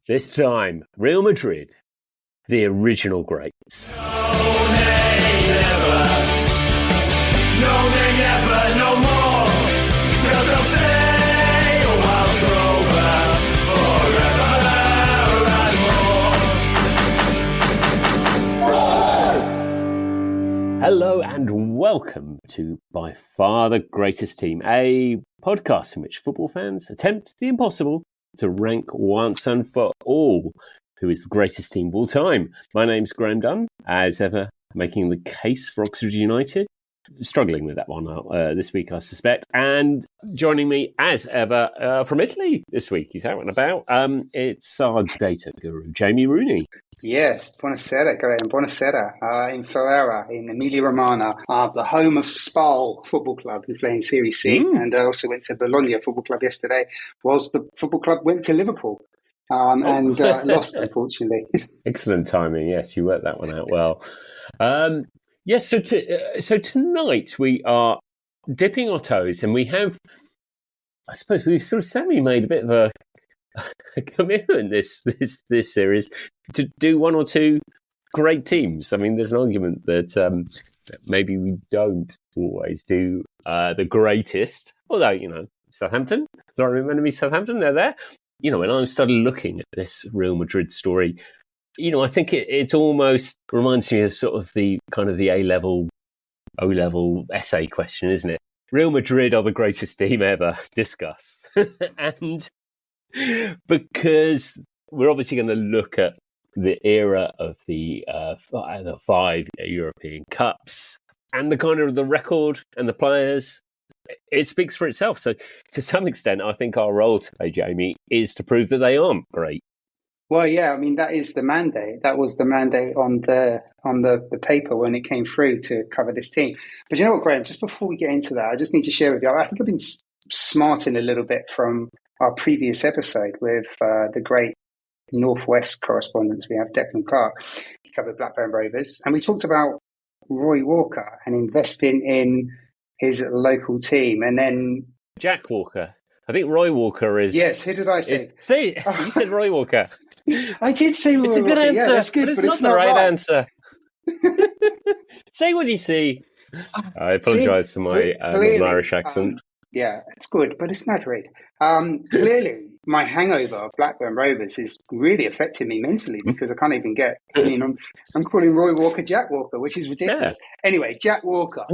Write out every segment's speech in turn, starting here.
This time, Real Madrid, the original greats. No, nay, never. No, nay, never, no more. 'Cause I'll stay a wild rover forever and more. Hello and welcome to By Far the Greatest Team, a podcast in which football fans attempt the impossible to rank once and for all who is the greatest team of all time. My name's Graham Dunn, as ever, making the case for Oxford United. Struggling with that one this week, I suspect. And joining me, as ever, from Italy this week, he's out and about. It's our data guru, Jamie Rooney. Yes, buonasera, Graham. Buonasera. In Ferrara, in Emilia-Romagna, the home of Spal Football Club, who play in Serie C. And I also went to Bologna Football Club yesterday, whilst the football club went to Liverpool and lost, unfortunately. Excellent timing. Yes, you worked that one out well. Yes, so tonight we are dipping our toes, and we have, I suppose, we've sort of semi-made a bit of a commitment this series to do one or two great teams. I mean, there's an argument that maybe we don't always do the greatest, although, Southampton, do I remember Southampton? They're there. When I started looking at this Real Madrid story, I think it almost reminds me of sort of the kind of the A-level, O-level essay question, isn't it? Real Madrid are the greatest team ever. Discuss. And because we're obviously going to look at the era of the 5 European Cups and the kind of the record and the players, it speaks for itself. So to some extent, I think our role today, Jamie, is to prove that they aren't great. Well, yeah, I mean, that is the mandate. That was the mandate on the paper when it came through to cover this team. But you know what, Graham, just before we get into that, I just need to share with you, I think I've been smarting a little bit from our previous episode with the great Northwest correspondents. We have Declan Clark. He covered Blackburn Rovers. And we talked about Roy Walker and investing in his local team. And then Jack Walker. I think Roy Walker is... Yes, who did I say? You said Roy Walker. I did say Roy Walker. It's a good answer, yeah, that's good, but it's not the right answer. Say what you see. I apologise for my Irish accent. Yeah, it's good, but it's not great. Clearly, my hangover of Blackburn Rovers is really affecting me mentally because I can't even get... I'm calling Roy Walker Jack Walker, which is ridiculous. Yeah. Anyway, Jack Walker,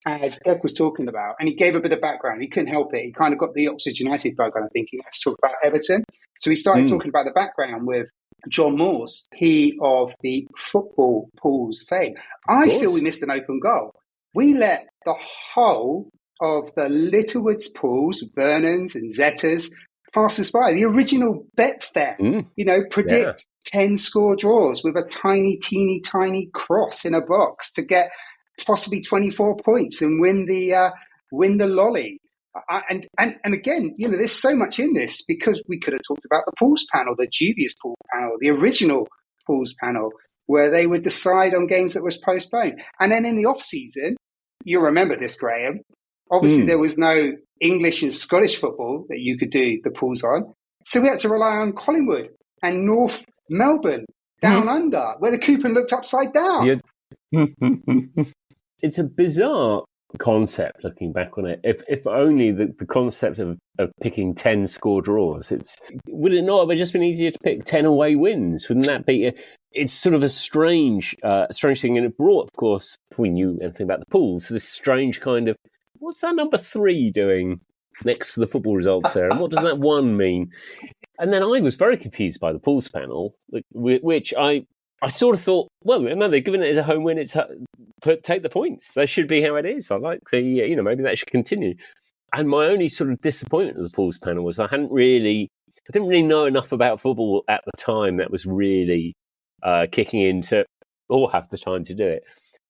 as Doug was talking about, and he gave a bit of background. He couldn't help it. He kind of got the Oxford United bug, and I think he had to talk about Everton. So he started talking about the background with John Morse, he of the football pools fame. I feel we missed an open goal. We let the whole of the Littlewoods pools, Vernons and Zetas, pass us by. The original Betfair, predict 10 score draws with a tiny, teeny, tiny cross in a box to get possibly 24 points and win the lolly. And again, there's so much in this because we could have talked about the pools panel, the dubious pool panel, the original pools panel, where they would decide on games that was postponed. And then in the off season, you'll remember this, Graham. Obviously, there was no English and Scottish football that you could do the pools on. So we had to rely on Collingwood and North Melbourne down under, where the coupon looked upside down. Yeah. It's a bizarre concept looking back on it. If only the concept of picking 10 score draws, would it not have just been easier to pick 10 away wins? Wouldn't that be... It's sort of a strange thing, and it brought, of course, if we knew anything about the pools, this strange kind of, what's our number 3 doing next to the football results there, and what does that 1 mean? And then I was very confused by the pools panel, which I sort of thought, well, no, they're giving it as a home win. Take the points. That should be how it is. I like maybe that should continue. And my only sort of disappointment with the pools panel was I didn't really know enough about football at the time that was really kicking into, or have the time to do it,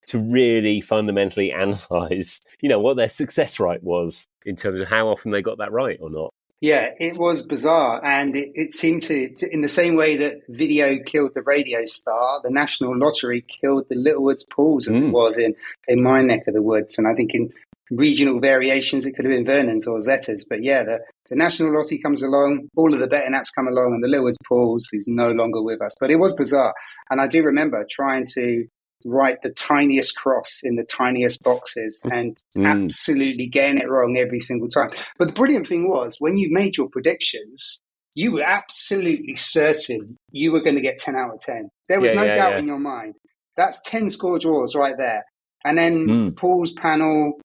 to really fundamentally analyse, what their success rate was in terms of how often they got that right or not. Yeah, it was bizarre. And it seemed to, in the same way that video killed the radio star, the National Lottery killed the Littlewoods pools as it was in my neck of the woods. And I think in regional variations, it could have been Vernon's or Zetas. But yeah, the The national lottery comes along, all of the betting apps come along, and the Lewis Pools is no longer with us. But it was bizarre. And I do remember trying to write the tiniest cross in the tiniest boxes and absolutely getting it wrong every single time. But the brilliant thing was, when you made your predictions, you were absolutely certain you were going to get 10 out of 10. There was no doubt in your mind. That's 10 score draws right there. And then the pools panel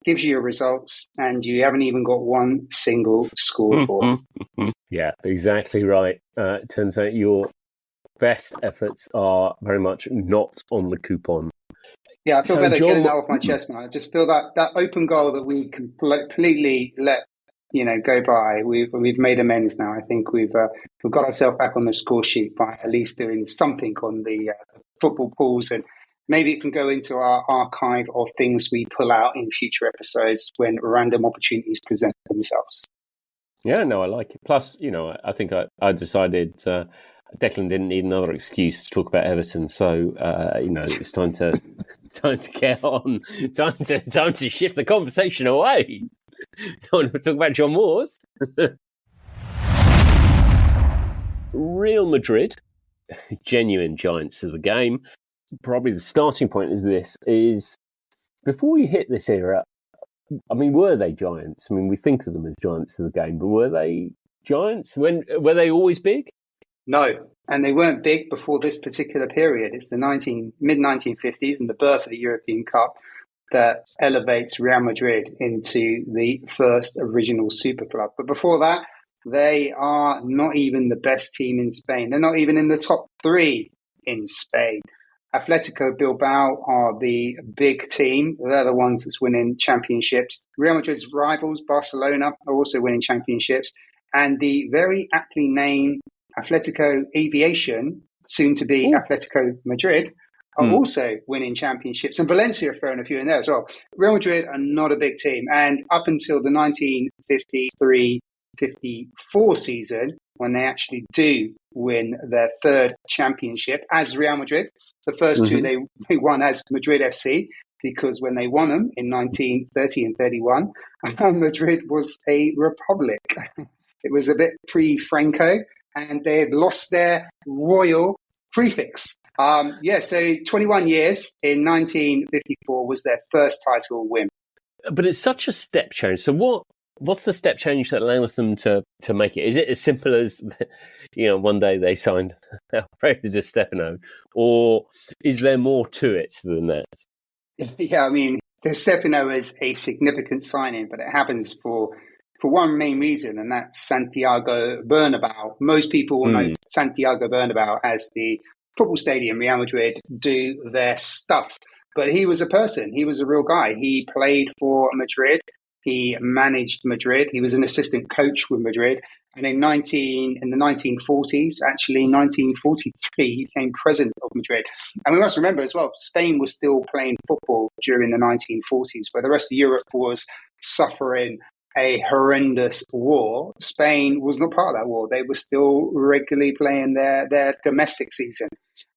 gives you your results, and you haven't even got one single score draw. Yeah, exactly right. It turns out your best efforts are very much not on the coupon. Yeah, I feel better getting that off my chest now. I just feel that open goal that we completely let go by. We've made amends now. I think we've got ourselves back on the score sheet by at least doing something on the football pools, and maybe it can go into our archive of things we pull out in future episodes when random opportunities present themselves. Yeah, no, I like it. Plus, I think I decided Declan didn't need another excuse to talk about Everton, so it was time to get on, time to shift the conversation away. Don't want to talk about John Moores. Real Madrid, genuine giants of the game. Probably the starting point is before you hit this era, I mean, were they giants? I mean, we think of them as giants of the game, but were they giants? Were they always big? No, and they weren't big before this particular period. It's the mid-1950s and the birth of the European Cup that elevates Real Madrid into the first original super club. But before that, they are not even the best team in Spain. They're not even in the top 3 in Spain. Atletico Bilbao are the big team. They're the ones that's winning championships. Real Madrid's rivals, Barcelona, are also winning championships. And the very aptly named Atletico Aviation, soon to be Atletico Madrid, are also winning championships. And Valencia are throwing a few in there as well. Real Madrid are not a big team. And up until the 1953-54 season, when they actually do win their third championship as Real Madrid, the first two they won as Madrid FC, because when they won them in 1930 and 31, Madrid was a republic. It was a bit pre-Franco, and they had lost their royal prefix. So 21 years in 1954 was their first title win. But it's such a step change. So what's the step change that allows them to make it? Is it as simple as, one day they signed Alfredo Di Stéfano, or is there more to it than that? Yeah, I mean, Di Stéfano is a significant signing, but it happens for one main reason, and that's Santiago Bernabéu. Most people will know Santiago Bernabéu as the football stadium Real Madrid do their stuff. But he was a person. He was a real guy. He played for Madrid. He managed Madrid. He was an assistant coach with Madrid. And in the 1940s, actually 1943, he became president of Madrid. And we must remember as well, Spain was still playing football during the 1940s, where the rest of Europe was suffering a horrendous war. Spain was not part of that war. They were still regularly playing their domestic season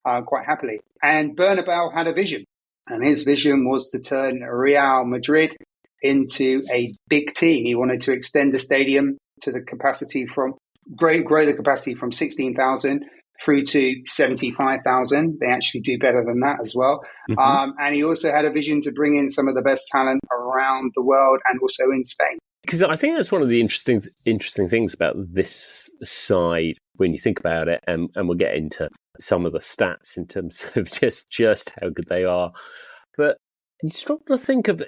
quite happily. And Bernabéu had a vision. And his vision was to turn Real Madrid into a big team. He wanted to extend the stadium to the capacity grow the capacity from 16,000 through to 75,000. They actually do better than that as well. And he also had a vision to bring in some of the best talent around the world and also in Spain. Because I think that's one of the interesting things about this side when you think about it, and we'll get into some of the stats in terms of just how good they are. But you struggle to think of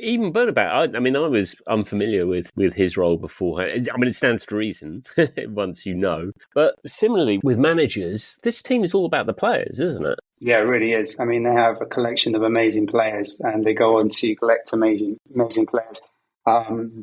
even Bernabéu. I mean, I was unfamiliar with his role before. I mean, it stands to reason once you know. But similarly, with managers, this team is all about the players, isn't it? Yeah, it really is. I mean, they have a collection of amazing players, and they go on to collect amazing players.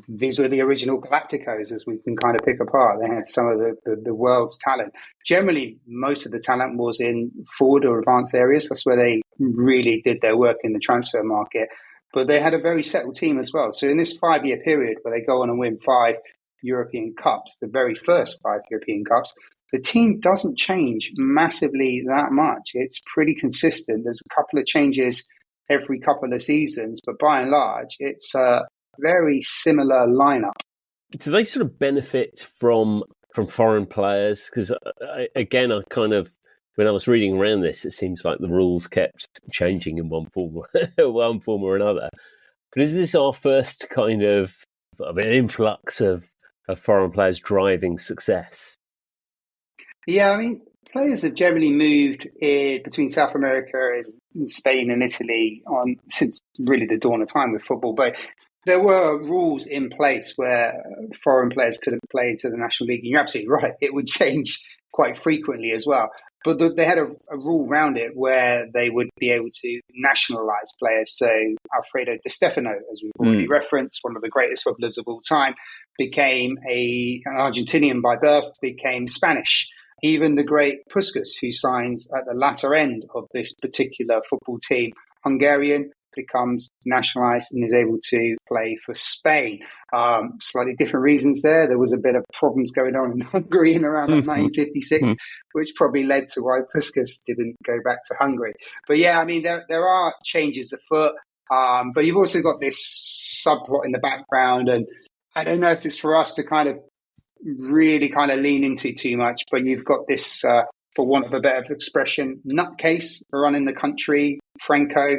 These were the original Galacticos, as we can kind of pick apart. They had some of the world's talent. Generally, most of the talent was in forward or advanced areas. That's where they really did their work in the transfer market. But they had a very settled team as well. So in this 5-year period where they go on and win 5 European Cups, the very first 5 European Cups, the team doesn't change massively that much. It's pretty consistent. There's a couple of changes every couple of seasons, but by and large, it's a very similar lineup. do they sort of benefit from foreign players? Because again, I kind of, when I was reading around this, it seems like the rules kept changing in one form or another. But is this our first kind of an influx of foreign players driving success? Yeah, I mean, players have generally moved between South America and Spain and Italy since really the dawn of time with football. But there were rules in place where foreign players couldn't play into the National League. And you're absolutely right. It would change quite frequently as well. But they had a rule around it where they would be able to nationalise players. So Alfredo Di Stéfano, as we've already referenced, one of the greatest footballers of all time, became an Argentinian by birth, became Spanish. Even the great Puskás, who signs at the latter end of this particular football team, Hungarian, becomes nationalised and is able to play for Spain. Slightly different reasons there. There was a bit of problems going on in Hungary in around 1956, which probably led to why Puskás didn't go back to Hungary. But yeah, I mean, there are changes afoot, but you've also got this subplot in the background, and I don't know if it's for us to kind of really kind of lean into too much, but you've got this, for want of a better expression, nutcase running the country, Franco,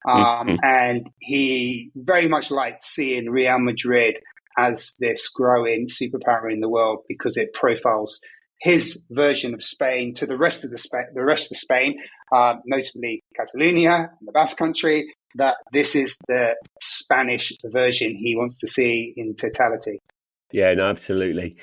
and he very much liked seeing Real Madrid as this growing superpower in the world because it profiles his version of Spain to the rest of Spain, notably Catalonia and the Basque Country. That this is the Spanish version he wants to see in totality. Yeah, no, absolutely.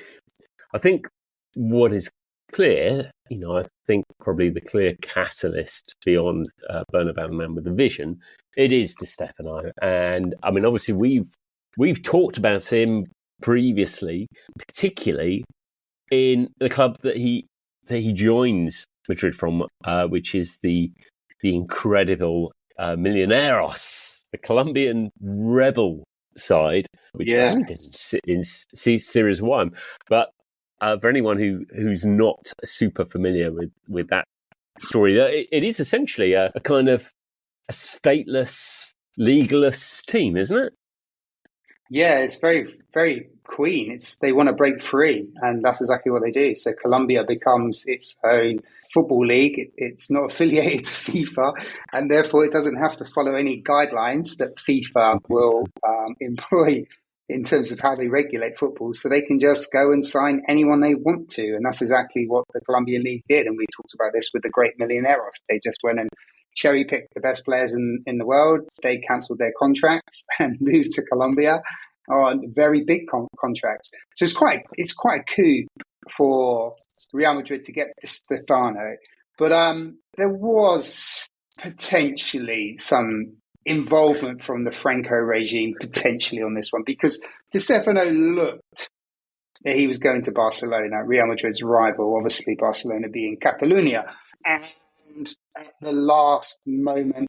I think what is clear, I think probably the clear catalyst beyond Bernabéu man with the vision, it is Di Stéfano. And I mean, obviously we've talked about him previously, particularly in the club that he joins Madrid from, which is the incredible Millonarios, the Colombian rebel side, which I think didn't sit in Series 1. But for anyone who's not super familiar with that story, it is essentially a kind of a stateless, legaless team, isn't it? Yeah, it's very, very Queen. They want to break free, and that's exactly what they do. So Colombia becomes its own football league. It's not affiliated to FIFA, and therefore it doesn't have to follow any guidelines that FIFA will employ in terms of how they regulate football. So they can just go and sign anyone they want to, and that's exactly what the Colombian league did. And we talked about this with the great Millonarios. They just went and cherry-picked the best players in the world. They cancelled their contracts and moved to Colombia on very big contracts. So it's quite a coup for Real Madrid to get Di Stéfano. But there was potentially some involvement from the Franco regime potentially on this one, because Di Stéfano looked that he was going to Barcelona, Real Madrid's rival, obviously Barcelona being Catalonia. And at the last moment,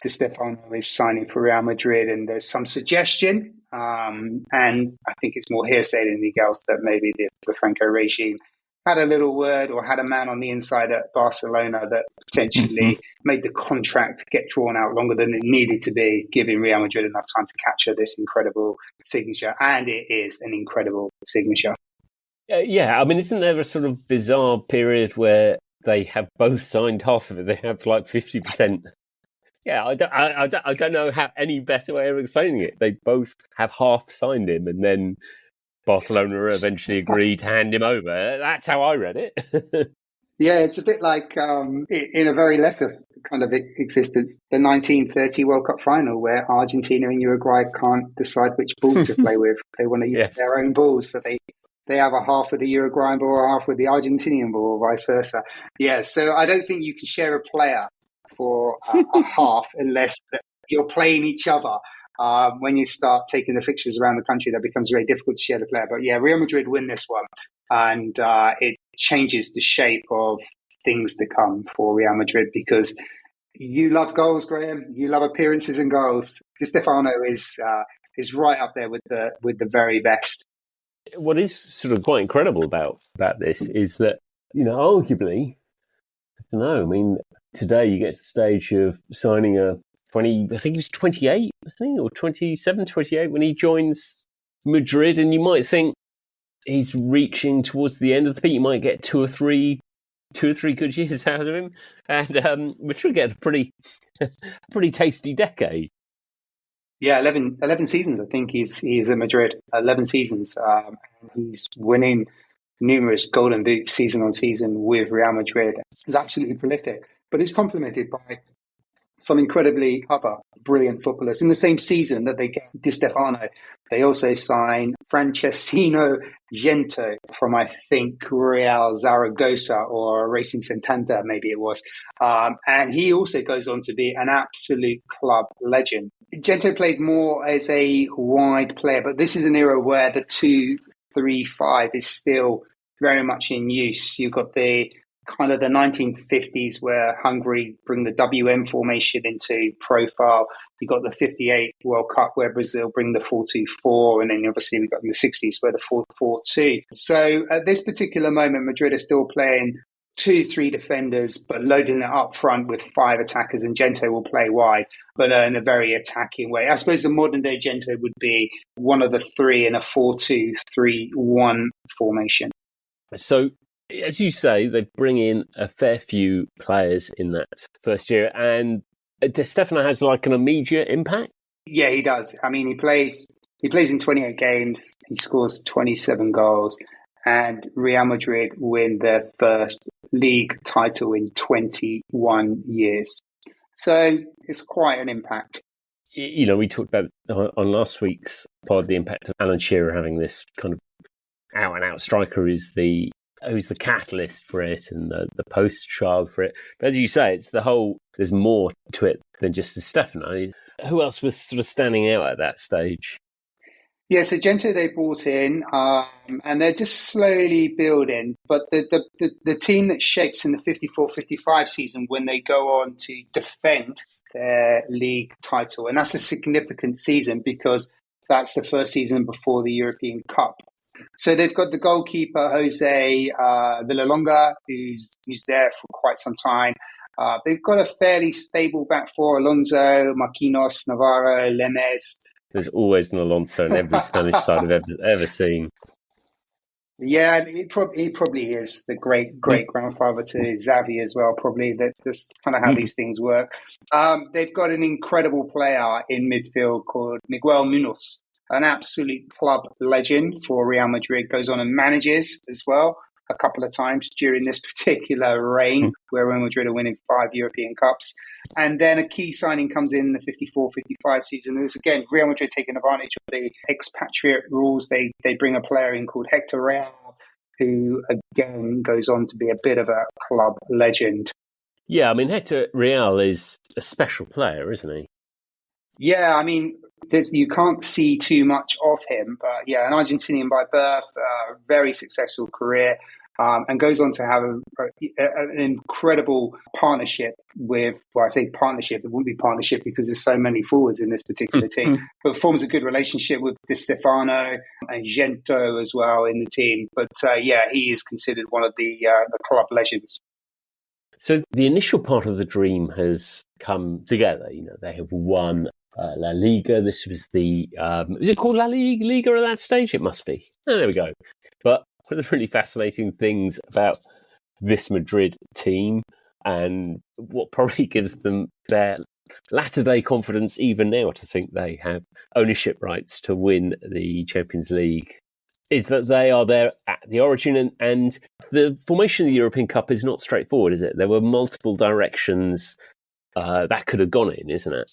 Di Stéfano is signing for Real Madrid, and there's some suggestion, and I think it's more hearsay than anything else, that maybe the Franco regime had a little word or had a man on the inside at Barcelona that potentially made the contract get drawn out longer than it needed to be, giving Real Madrid enough time to capture this incredible signature. And it is an incredible signature. Yeah, I mean, isn't there a sort of bizarre period where they have both signed half of it? They have like 50%. Yeah, I don't know how any better way of explaining it. They both have half signed him, and then Barcelona eventually agreed to hand him over. That's how I read it. Yeah, it's a bit like in a very lesser kind of existence, the 1930 World Cup final, where Argentina and Uruguay can't decide which ball to play with. They want to use their own balls, so they have a half with the Uruguayan ball, a half with the Argentinian ball, or vice versa. Yeah, so I don't think you can share a player for a half unless you're playing each other. When you start taking the fixtures around the country, that becomes very difficult to share the player. But yeah, Real Madrid win this one, and it changes the shape of things to come for Real Madrid, because you love goals, Graham. You love appearances and goals. Di Stéfano is right up there with the very best. What is sort of quite incredible about this is that, arguably, I don't know, I mean, today you get to the stage of signing I think he was 28, wasn't he? Or 27, 28 when he joins Madrid, and you might think he's reaching towards the end of the peak. You might get two or three good years out of him, and Madrid get a pretty tasty decade. Yeah, 11 seasons. I think he's at Madrid. 11 seasons. He's winning numerous Golden Boots season on season with Real Madrid. He's absolutely prolific, but he's complemented by some incredibly other brilliant footballers. In the same season that they get Di Stéfano, they also sign Francesco Gento from, I think, Real Zaragoza or Racing Santander, maybe it was. And he also goes on to be an absolute club legend. Gento played more as a wide player, but this is an era where the 2-3-5 is still very much in use. You've got the kind of the 1950s where Hungary bring the WM formation into profile. You got the 58 World Cup where Brazil bring the 4-2-4, and then obviously we got in the 60s where the 4-4-2. So at this particular moment, Madrid are still playing 2-3 defenders, but loading it up front with 5 attackers, and Gento will play wide, but in a very attacking way. I suppose the modern day Gento would be one of the 3 in a 4-2-3-1 formation. So, as you say, they bring in a fair few players in that first year, and Di Stéfano has like an immediate impact. Yeah, he does. I mean, he plays in 28 games. He scores 27 goals, and Real Madrid win their first league title in 21 years. So it's quite an impact. You know, we talked about on last week's pod the impact of Alan Shearer having this kind of out-and-out striker who's the catalyst for it and the poster child for it. But as you say, it's the whole, there's more to it than just Di Stéfano. Who else was sort of standing out at that stage? Yeah, so Gento they brought in, and they're just slowly building. But the team that shapes in the 54-55 season when they go on to defend their league title, and that's a significant season because that's the first season before the European Cup. So they've got the goalkeeper, Jose Villalonga, who's there for quite some time. They've got a fairly stable back four, Alonso, Marquinhos, Navarro, Lemes. There's always an Alonso in every Spanish side I've ever seen. Yeah, he probably is the great-grandfather to Xavi as well, probably. That's kind of how these things work. They've got an incredible player in midfield called Miguel Munoz, an absolute club legend for Real Madrid, goes on and manages as well a couple of times during this particular reign where Real Madrid are winning 5 European Cups. And then a key signing comes in the 54-55 season. And this, again, Real Madrid taking advantage of the expatriate rules. They bring a player in called Hector Real, who, again, goes on to be a bit of a club legend. Yeah, I mean, Hector Real is a special player, isn't he? Yeah, I mean, you can't see too much of him, but yeah, an Argentinian by birth, very successful career, and goes on to have an incredible partnership with, well, I say partnership, it wouldn't be partnership because there's so many forwards in this particular team, but forms a good relationship with Di Stéfano and Gento as well in the team. But yeah, he is considered one of the club legends. So the initial part of the dream has come together. You know, they have won La Liga. This was is it called La Liga at that stage? It must be. Oh, there we go. But one of the really fascinating things about this Madrid team and what probably gives them their latter-day confidence even now to think they have ownership rights to win the Champions League is that they are there at the origin, and the formation of the European Cup is not straightforward, is it? There were multiple directions that could have gone in, isn't it?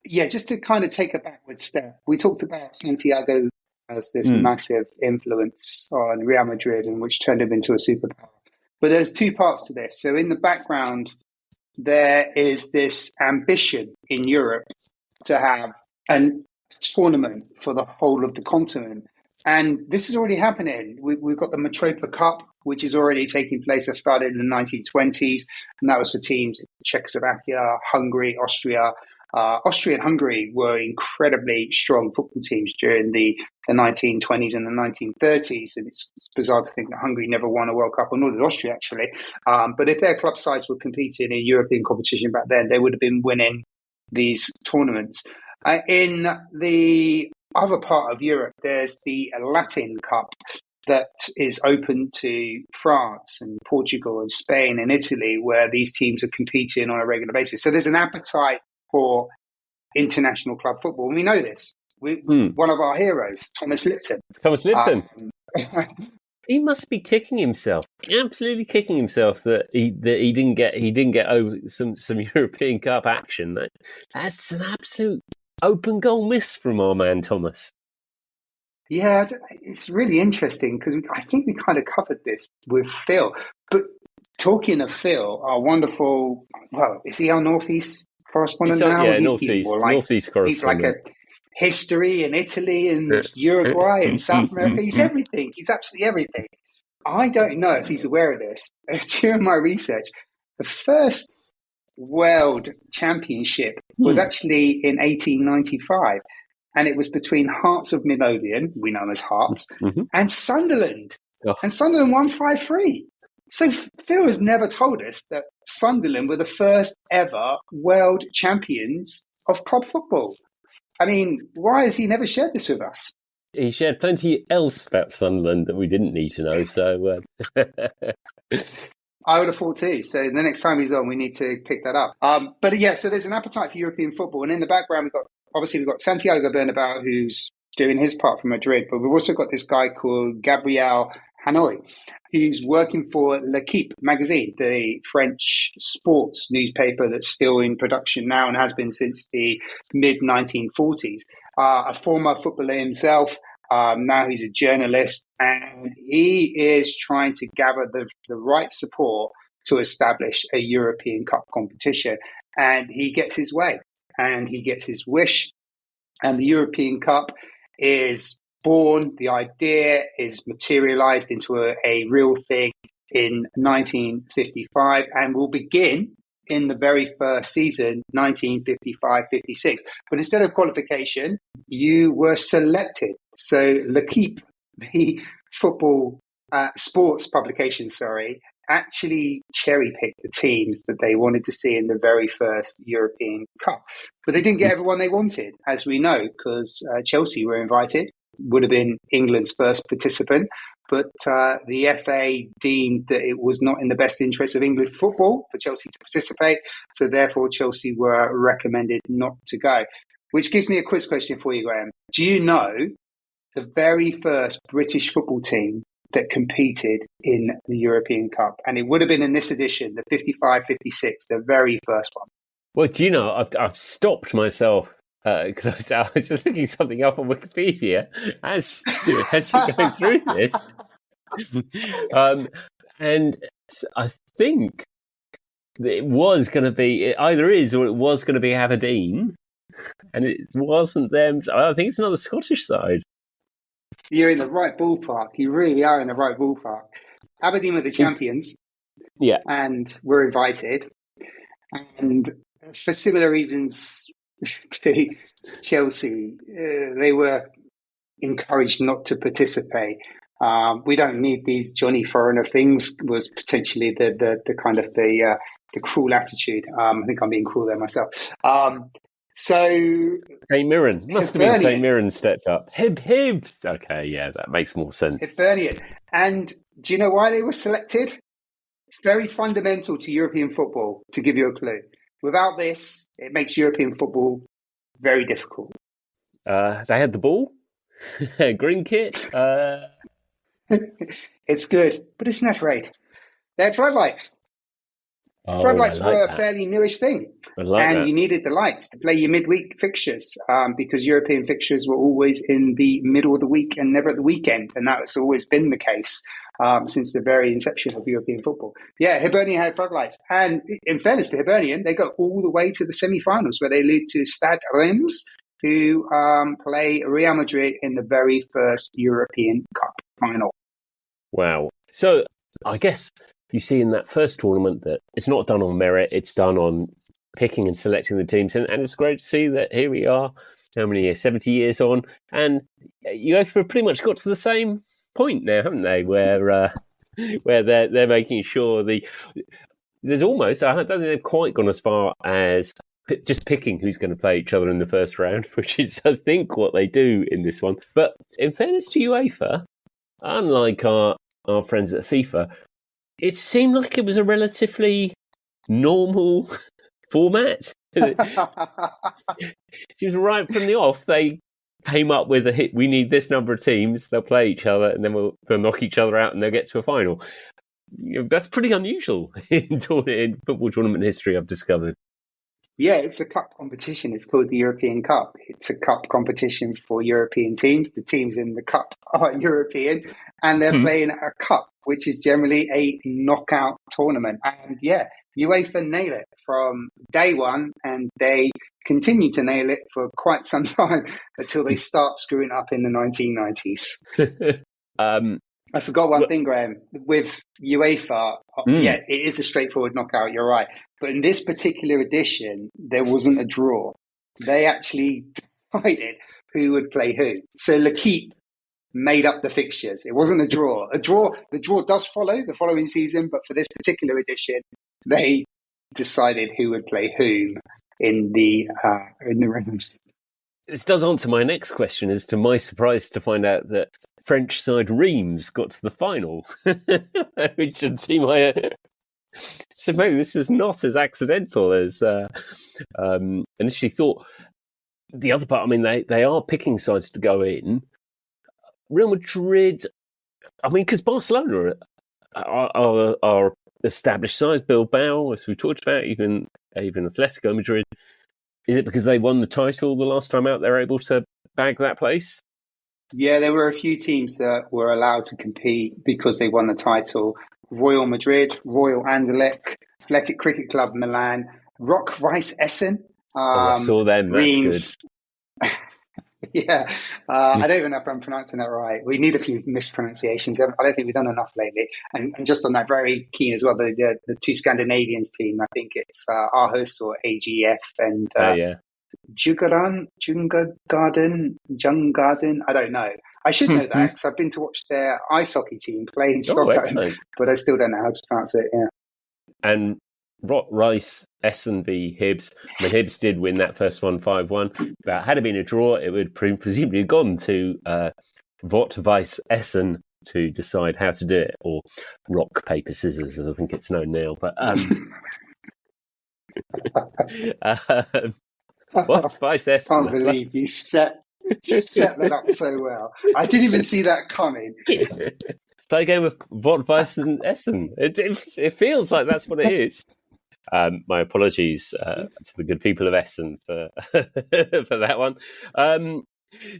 Yeah, just to kind of take a backward step, we talked about Santiago as this massive influence on Real Madrid and which turned him into a superpower. But there's 2 parts to this. So in the background, there is this ambition in Europe to have a tournament for the whole of the continent. And this is already happening. We've got the Metropa Cup, which is already taking place. That started in the 1920s, and that was for teams Czechoslovakia, Hungary, Austria. Austria and Hungary were incredibly strong football teams during the 1920s and the 1930s. And it's bizarre to think that Hungary never won a World Cup, or nor did Austria, actually. But if their club sides were competing in European competition back then, they would have been winning these tournaments. In the other part of Europe, there's the Latin Cup that is open to France and Portugal and Spain and Italy, where these teams are competing on a regular basis. So there's an appetite for international club football. And we know this. One of our heroes, Thomas Lipton. Thomas Lipton. He must be kicking himself, absolutely kicking himself that he didn't get over some European Cup action. That's an absolute open goal miss from our man Thomas. Yeah, it's really interesting because I think we kind of covered this with Phil. But talking of Phil, our wonderful, is he our Northeast correspondent now? Yeah, Northeast correspondent. He's like a history in Italy and Uruguay and South America. He's everything. He's absolutely everything. I don't know if he's aware of this. During my research, the first World Championship was actually in 1895. And it was between Hearts of Midlothian, we know them as Hearts, and Sunderland. Oh. And Sunderland won 5-3. So Phil has never told us that Sunderland were the first ever world champions of club football. I mean, why has he never shared this with us? He shared plenty else about Sunderland that we didn't need to know. So I would have thought too. So the next time he's on, we need to pick that up. But yeah, so there's an appetite for European football. And in the background, we've got Santiago Bernabéu, who's doing his part for Madrid, but we've also got this guy called Gabriel Hanoi, who's working for L'Équipe magazine, the French sports newspaper that's still in production now and has been since the mid-1940s. A former footballer himself, now he's a journalist, and he is trying to gather the right support to establish a European Cup competition. And he gets his way. And he gets his wish, and the European Cup is born. The idea is materialized into a real thing in 1955 and will begin in the very first season, 1955-56. But instead of qualification, you were selected. So L'Équipe, the football sports publication, actually cherry-picked the teams that they wanted to see in the very first European Cup. But they didn't get everyone they wanted, as we know, because Chelsea were invited, would have been England's first participant. But the FA deemed that it was not in the best interest of English football for Chelsea to participate. So therefore, Chelsea were recommended not to go. Which gives me a quiz question for you, Graham. Do you know the very first British football team that competed in the European Cup? And it would have been in this edition, the 55-56, the very first one. Well, do you know, I've stopped myself because I was just looking something up on Wikipedia as you're going through this. And I think that it was going to be, it either is or it was going to be Aberdeen, and it wasn't them. So I think it's another Scottish side. You're in the right ballpark. You really are in the right ballpark. Aberdeen were the champions. Yeah. And were invited. And for similar reasons to Chelsea, they were encouraged not to participate. We don't need these Johnny Foreigner things was potentially the kind of the cruel attitude. I think I'm being cruel there myself. So St Mirren must have been St Mirren stepped up. Hibs. Okay, yeah, that makes more sense. Hibernian. And do you know why they were selected? It's very fundamental to European football, to give you a clue. Without this, it makes European football very difficult. They had the ball, green kit. It's good, but it's not right. They had floodlights. Floodlights were a fairly newish thing. You needed the lights to play your midweek fixtures because European fixtures were always in the middle of the week and never at the weekend. And that's always been the case since the very inception of European football. Yeah, Hibernian had floodlights. And in fairness to Hibernian, they go all the way to the semi-finals where they lead to Stade Reims, who play Real Madrid in the very first European Cup final. Wow. So I guess you see in that first tournament that it's not done on merit, it's done on picking and selecting the teams. And it's great to see that here we are, how many years, 70 years on, and UEFA pretty much got to the same point now, haven't they, where they're making sure there's almost, I don't think they've quite gone as far as just picking who's going to play each other in the first round, which is, I think, what they do in this one. But in fairness to UEFA, unlike our friends at FIFA, it seemed like it was a relatively normal format. It seems right from the off, they came up with a hit. We need this number of teams. They'll play each other, and then they'll knock each other out, and they'll get to a final. That's pretty unusual in football tournament history, I've discovered. Yeah, it's a cup competition. It's called the European Cup. It's a cup competition for European teams. The teams in the cup are European, and they're playing a cup, which is generally a knockout tournament. And yeah, UEFA nail it from day one, and they continue to nail it for quite some time until they start screwing up in the 1990s. I forgot one thing, Graham. With UEFA, yeah, it is a straightforward knockout. You're right. But in this particular edition, there wasn't a draw. They actually decided who would play who. So L'Équipe made up the fixtures. It wasn't a draw. The draw does follow the following season, but for this particular edition, they decided who would play whom in the rounds. This does answer my next question, as to my surprise to find out that French side Reims got to the final, which should seem like so maybe this was not as accidental as initially thought. The other part, I mean, they are picking sides to go in. Real Madrid, I mean, because Barcelona are established sides, Bilbao, as we talked about, even Atletico Madrid. Is it because they won the title the last time out, they're able to bag that place? Yeah, there were a few teams that were allowed to compete because they won the title. Royal Madrid, Royal Anderlecht, Athletic Cricket Club Milan, Rock Rice Essen. I saw them, that's Reims. Good. Yeah, I don't even know if I'm pronouncing that right. We need a few mispronunciations. I don't think we've done enough lately. And just on that, very keen as well, the two Scandinavians team, I think it's Aarhus or AGF and Djurgården, I don't know. I should know that because I've been to watch their ice hockey team play in Stockholm, but I still don't know how to pronounce it. Yeah. And Rock Rice, Essen v Hibs. I mean, Hibs did win that first one 5-1. But had it been a draw, it would presumably have gone to Vot Vice Essen to decide how to do it, or rock, paper, scissors, as I think it's known now. But Vot Vice Essen. I can't believe you set that up so well. I didn't even see that coming. Play a game of Vot Vice and Essen. It feels like that's what it is. My apologies to the good people of Essen for for that one.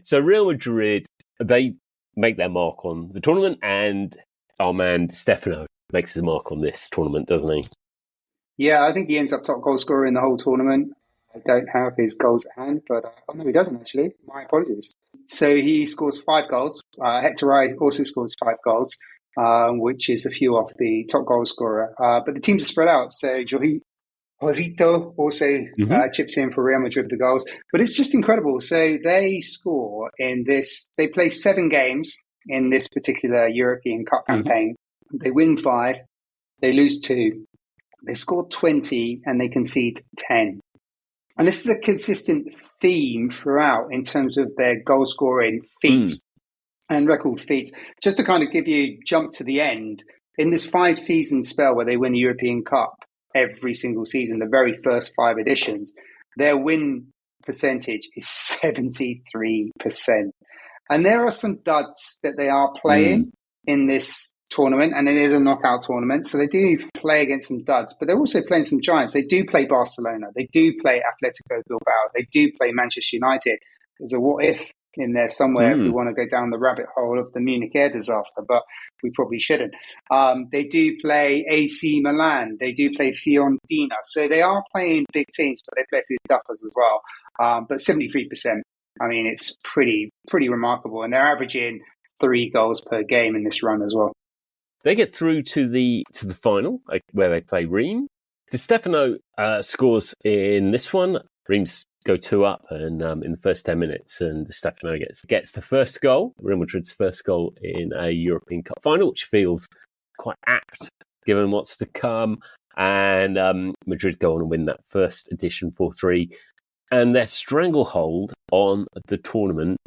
So Real Madrid, they make their mark on the tournament, and our man Di Stéfano makes his mark on this tournament, doesn't he? Yeah, I think he ends up top goal scorer in the whole tournament. I don't have his goals at hand, but no, he doesn't actually. My apologies. So he scores 5 goals. Hector Rai also scores 5 goals, which is a few off the top goal scorer. But the teams are spread out. So Josito also chips in for Real Madrid with the goals. But it's just incredible. So they score in this. They play 7 games in this particular European Cup campaign. They win 5. They lose 2. They score 20 and they concede 10. And this is a consistent theme throughout in terms of their goal scoring feats and record feats. Just to kind of give you jump to the end, in this 5-season spell where they win the European Cup every single season, the very first 5 editions, their win percentage is 73%. And there are some duds that they are playing in this tournament, and it is a knockout tournament, so they do play against some duds, but they're also playing some giants. They do play Barcelona, they do play Atletico Bilbao, they do play Manchester United. There's a what if in there somewhere if we want to go down the rabbit hole of the Munich air disaster, but we probably shouldn't. They do play AC Milan, they do play Fiorentina, so they are playing big teams, but they play a few duffers as well. But 73%, I mean, it's pretty remarkable, and they're averaging 3 goals per game in this run as well. They get through to the final, where they play Reims. Di Stéfano scores in this one. Reims go 2 up and in the first 10 minutes, and Di Stéfano gets the first goal, Real Madrid's first goal in a European Cup final, which feels quite apt given what's to come. And Madrid go on and win that first edition 4-3. And their stranglehold on the tournament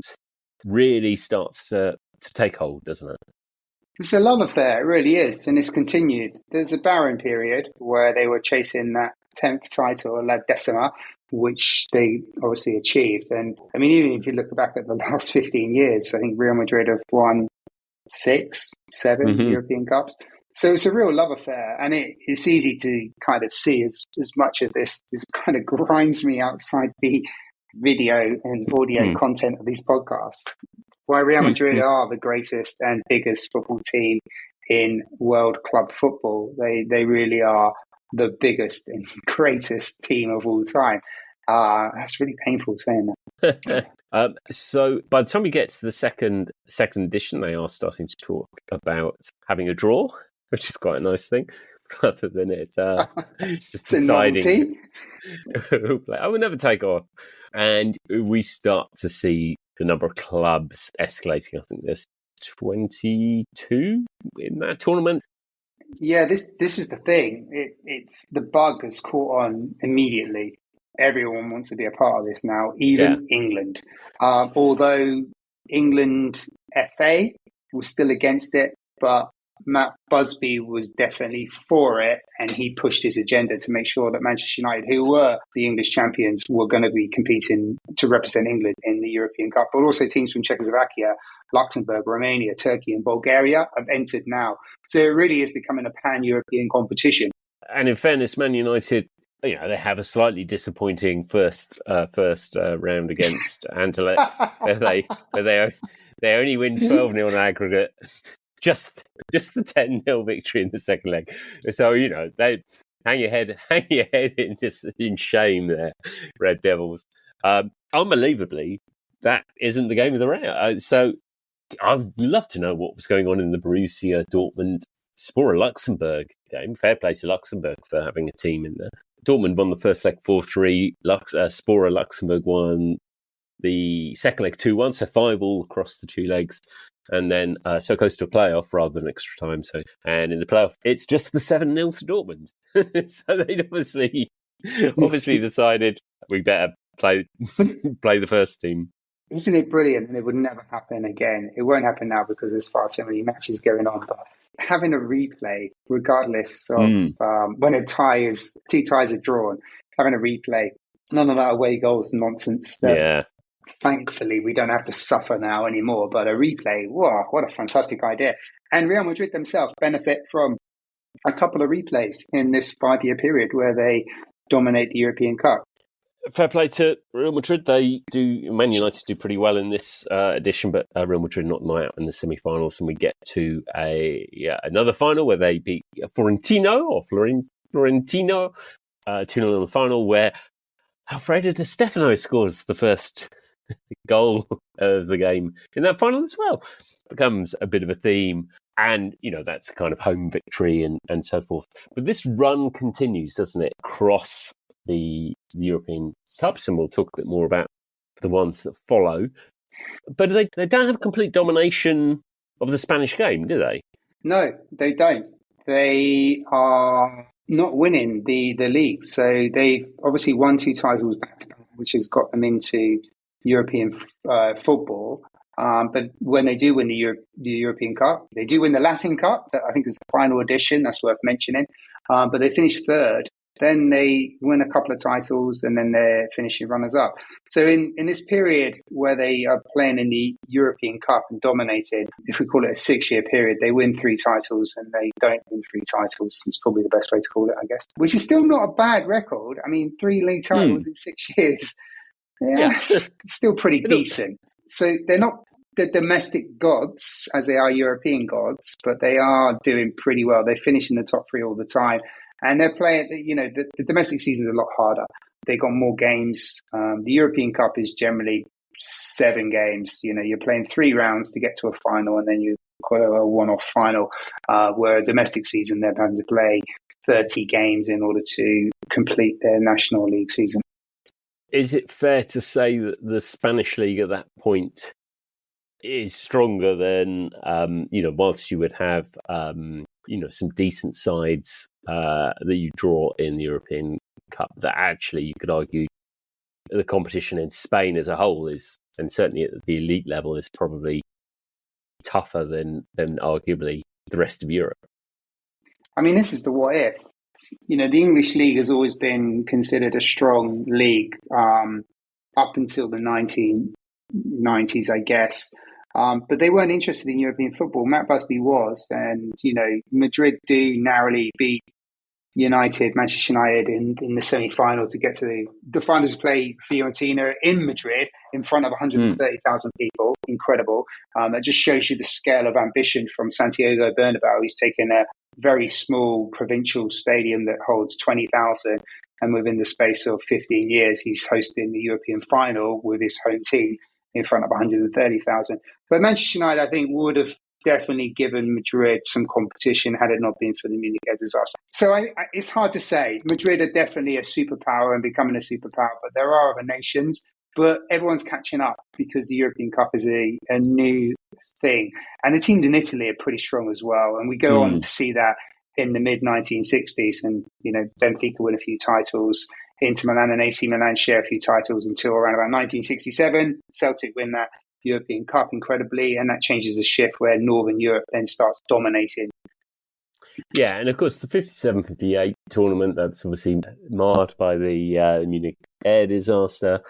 really starts to take hold, doesn't it? It's a love affair, it really is, and it's continued. There's a barren period where they were chasing that 10th title, La Decima, which they obviously achieved. And I mean, even if you look back at the last 15 years, I think Real Madrid have won 6, 7 European Cups. So it's a real love affair, and it's easy to kind of see as much of this kind of grinds me outside the video and audio content of these podcasts. Why Real Madrid are the greatest and biggest football team in world club football. They really are the biggest and greatest team of all time. That's really painful saying that. So by the time we get to the second edition, they are starting to talk about having a draw, which is quite a nice thing, rather than it just deciding I will never take on. And we start to see the number of clubs escalating. I think there's 22 in that tournament. Yeah, this is the thing. It's the bug has caught on immediately. Everyone wants to be a part of this now, even England. Although England FA was still against it, but Matt Busby was definitely for it, and he pushed his agenda to make sure that Manchester United, who were the English champions, were going to be competing to represent England in the European Cup. But also teams from Czechoslovakia, Luxembourg, Romania, Turkey and Bulgaria have entered now. So it really is becoming a pan-European competition. And in fairness, Man United, they have a slightly disappointing first round against Anderlecht. they only win 12-0 on aggregate. Just the 10-0 victory in the second leg. So they hang your head in shame there, Red Devils. Unbelievably, that isn't the game of the round. So I'd love to know what was going on in the Borussia Dortmund Spora Luxembourg game. Fair play to Luxembourg for having a team in there. Dortmund won the first leg 4-3. Spora Luxembourg won the second leg 2-1, so 5-5 across the two legs. And then so it goes to a playoff rather than extra time. And in the playoff, it's just the 7-0 to Dortmund. So they'd obviously decided we better play the first team. Isn't it brilliant? And it would never happen again. It won't happen now because there's far too many matches going on. But having a replay, regardless of when two ties are drawn, having a replay, none of that away goals nonsense. Thankfully, we don't have to suffer now anymore. But a replay, wow, what a fantastic idea. And Real Madrid themselves benefit from a couple of replays in this 5-year period where they dominate the European Cup. Fair play to Real Madrid. Man United do pretty well in this edition, but Real Madrid not out in the semi-finals. And we get to another final where they beat Florentino 2-0 in the final, where Alfredo Di Stéfano scores the first goal of the game in that final as well. Becomes a bit of a theme, and that's a kind of home victory and so forth. But this run continues, doesn't it, across the European Cups, and we'll talk a bit more about the ones that follow. But they don't have complete domination of the Spanish game, do they? No, they don't. They are not winning the league. So they've obviously won 2 titles back-to-back, which has got them into European football. But when they do win the European Cup, they do win the Latin Cup. That I think is the final edition. That's worth mentioning. But they finished 3rd. Then they win a couple of titles, and then they're finishing runners-up. So in this period where they are playing in the European Cup and dominated, if we call it a 6-year period, they win 3 titles and they don't win 3 titles. It's probably the best way to call it, I guess. Which is still not a bad record. I mean, 3 league titles in 6 years. Yeah, it's still pretty decent. So they're not the domestic gods as they are European gods, but they are doing pretty well. They finish in the top 3 all the time. And they're playing, the domestic season is a lot harder. They got more games. The European Cup is generally 7 games. You're playing 3 rounds to get to a final, and then you've got a one-off final. Where a domestic season, they're having to play 30 games in order to complete their National League season. Is it fair to say that the Spanish league at that point is stronger than, whilst you would have, some decent sides that you draw in the European Cup, that actually you could argue the competition in Spain as a whole is, and certainly at the elite level, is probably tougher than arguably the rest of Europe. I mean, this is the what if. The English league has always been considered a strong league up until the 1990s, I guess. But they weren't interested in European football. Matt Busby was, and Madrid do narrowly beat Manchester United in the semi-final to get to the finals to play Fiorentina in Madrid in front of 130,000 people. Incredible. That just shows you the scale of ambition from Santiago Bernabéu. He's taken a very small provincial stadium that holds 20,000, and within the space of 15 years, he's hosting the European final with his home team in front of 130,000. But Manchester United, I think, would have definitely given Madrid some competition had it not been for the Munich air disaster. So it's hard to say. Madrid are definitely a superpower and becoming a superpower, but there are other nations. But everyone's catching up because the European Cup is a new thing. And the teams in Italy are pretty strong as well. And we go on to see that in the mid-1960s. And, Benfica win a few titles. Inter Milan and AC Milan share a few titles until around about 1967. Celtic win that European Cup incredibly, and that changes the shift where Northern Europe then starts dominating. Yeah, and of course the 57-58 tournament, that's obviously marred by the Munich air disaster.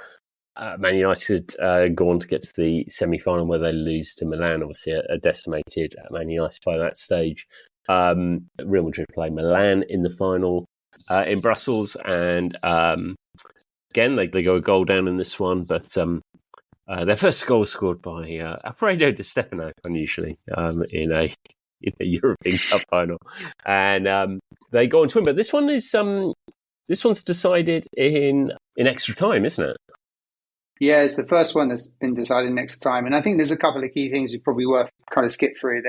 Man United go on to get to the semi-final where they lose to Milan, obviously a decimated Man United by that stage. Real Madrid play Milan in the final in Brussels, and again they go a goal down in this one, but their first goal scored by Alfredo Di Stéfano, unusually, in a European Cup final, and they go on to win. But this one's decided in extra time, isn't it? Yeah, it's the first one that's been decided in extra time, and I think there's a couple of key things we probably worth kind of skip through.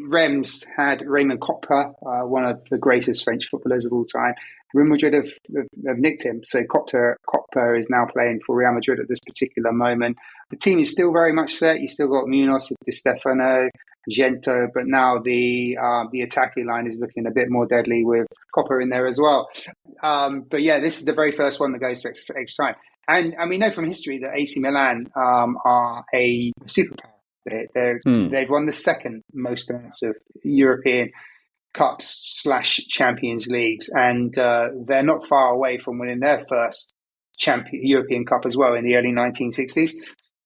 Reims had Raymond Koppka, one of the greatest French footballers of all time. Real Madrid have nicked him, so Koppka is now playing for Real Madrid at this particular moment. The team is still very much set. You still got Munoz, Di Stéfano, Gento, but now the attacking line is looking a bit more deadly with Koppka in there as well. But yeah, this is the very first one that goes to extra time. And we know from history that AC Milan are a superpower. They've won the second most amounts of European Cups / Champions Leagues, and they're not far away from winning their first European Cup as well in the early 1960s.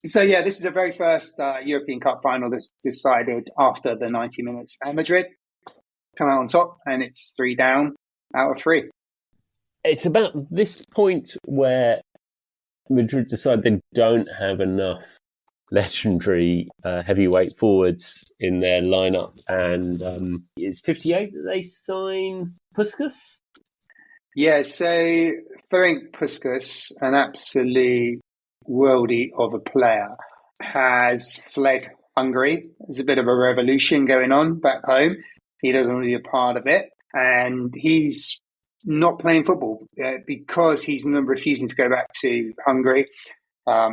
So yeah, this is the very first European Cup final that's decided after the 90 minutes. And Madrid come out on top, and it's 3 down out of 3. It's about this point where Madrid decide they don't have enough legendary heavyweight forwards in their lineup, and it's 58 that they sign Puskás. Yeah, so Ferenc Puskás, an absolute worldie of a player, has fled Hungary. There's a bit of a revolution going on back home. He doesn't want to be a part of it, and he's not playing football because he's refusing to go back to Hungary.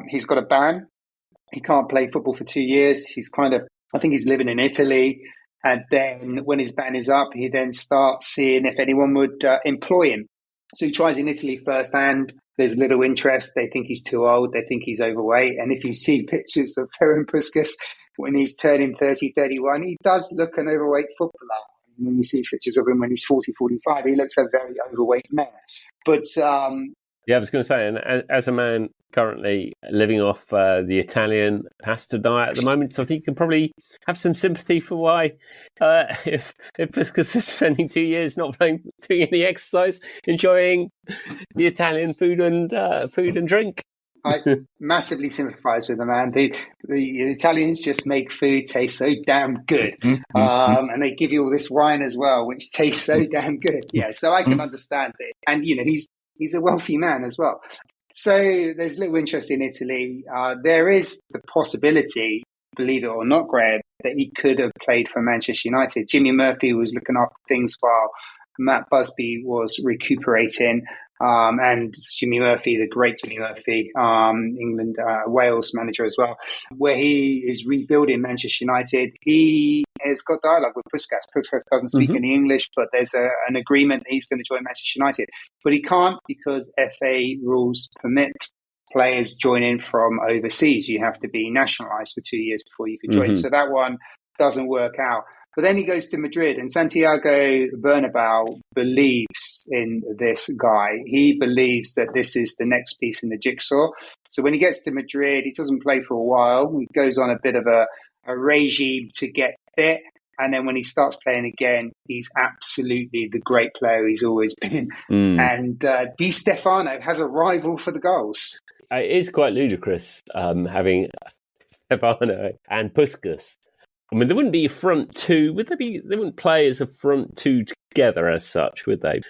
He's got a ban. He can't play football for 2 years. I think he's living in Italy. And then when his ban is up, he then starts seeing if anyone would employ him. So he tries in Italy firsthand. There's little interest. They think he's too old. They think he's overweight. And if you see pictures of Ferenc Puskás when he's turning 30, 31, he does look an overweight footballer. When you see pictures of him when he's 40, 45, he looks a very overweight man. But yeah, I was going to say, and as a man currently living off the Italian pasta diet at the moment, so I think you can probably have some sympathy for why if Puskás is spending 2 years not doing any exercise, enjoying the Italian food and drink. I massively sympathise with the man. The Italians just make food taste so damn good. And they give you all this wine as well, which tastes so damn good. Yeah, so I can understand it. And, he's a wealthy man as well. So there's little interest in Italy. There is the possibility, believe it or not, Graham, that he could have played for Manchester United. Jimmy Murphy was looking after things while Matt Busby was recuperating. and Jimmy Murphy, the great Jimmy Murphy, England, Wales manager as well, where he is rebuilding Manchester United. He has got dialogue with Puskás. Puskás doesn't speak any English, but there's an agreement that he's going to join Manchester United. But he can't because FA rules permit players joining from overseas. You have to be nationalised for 2 years before you can join. So that one doesn't work out. But then he goes to Madrid, and Santiago Bernabéu believes in this guy. He believes that this is the next piece in the jigsaw. So when he gets to Madrid, he doesn't play for a while. He goes on a bit of a regime to get fit. And then when he starts playing again, he's absolutely the great player he's always been. And Di Stéfano has a rival for the goals. It is quite ludicrous having Stéfano and Puskás. I mean, there wouldn't be a front two, would there be? They wouldn't play as a front two together as such, would they?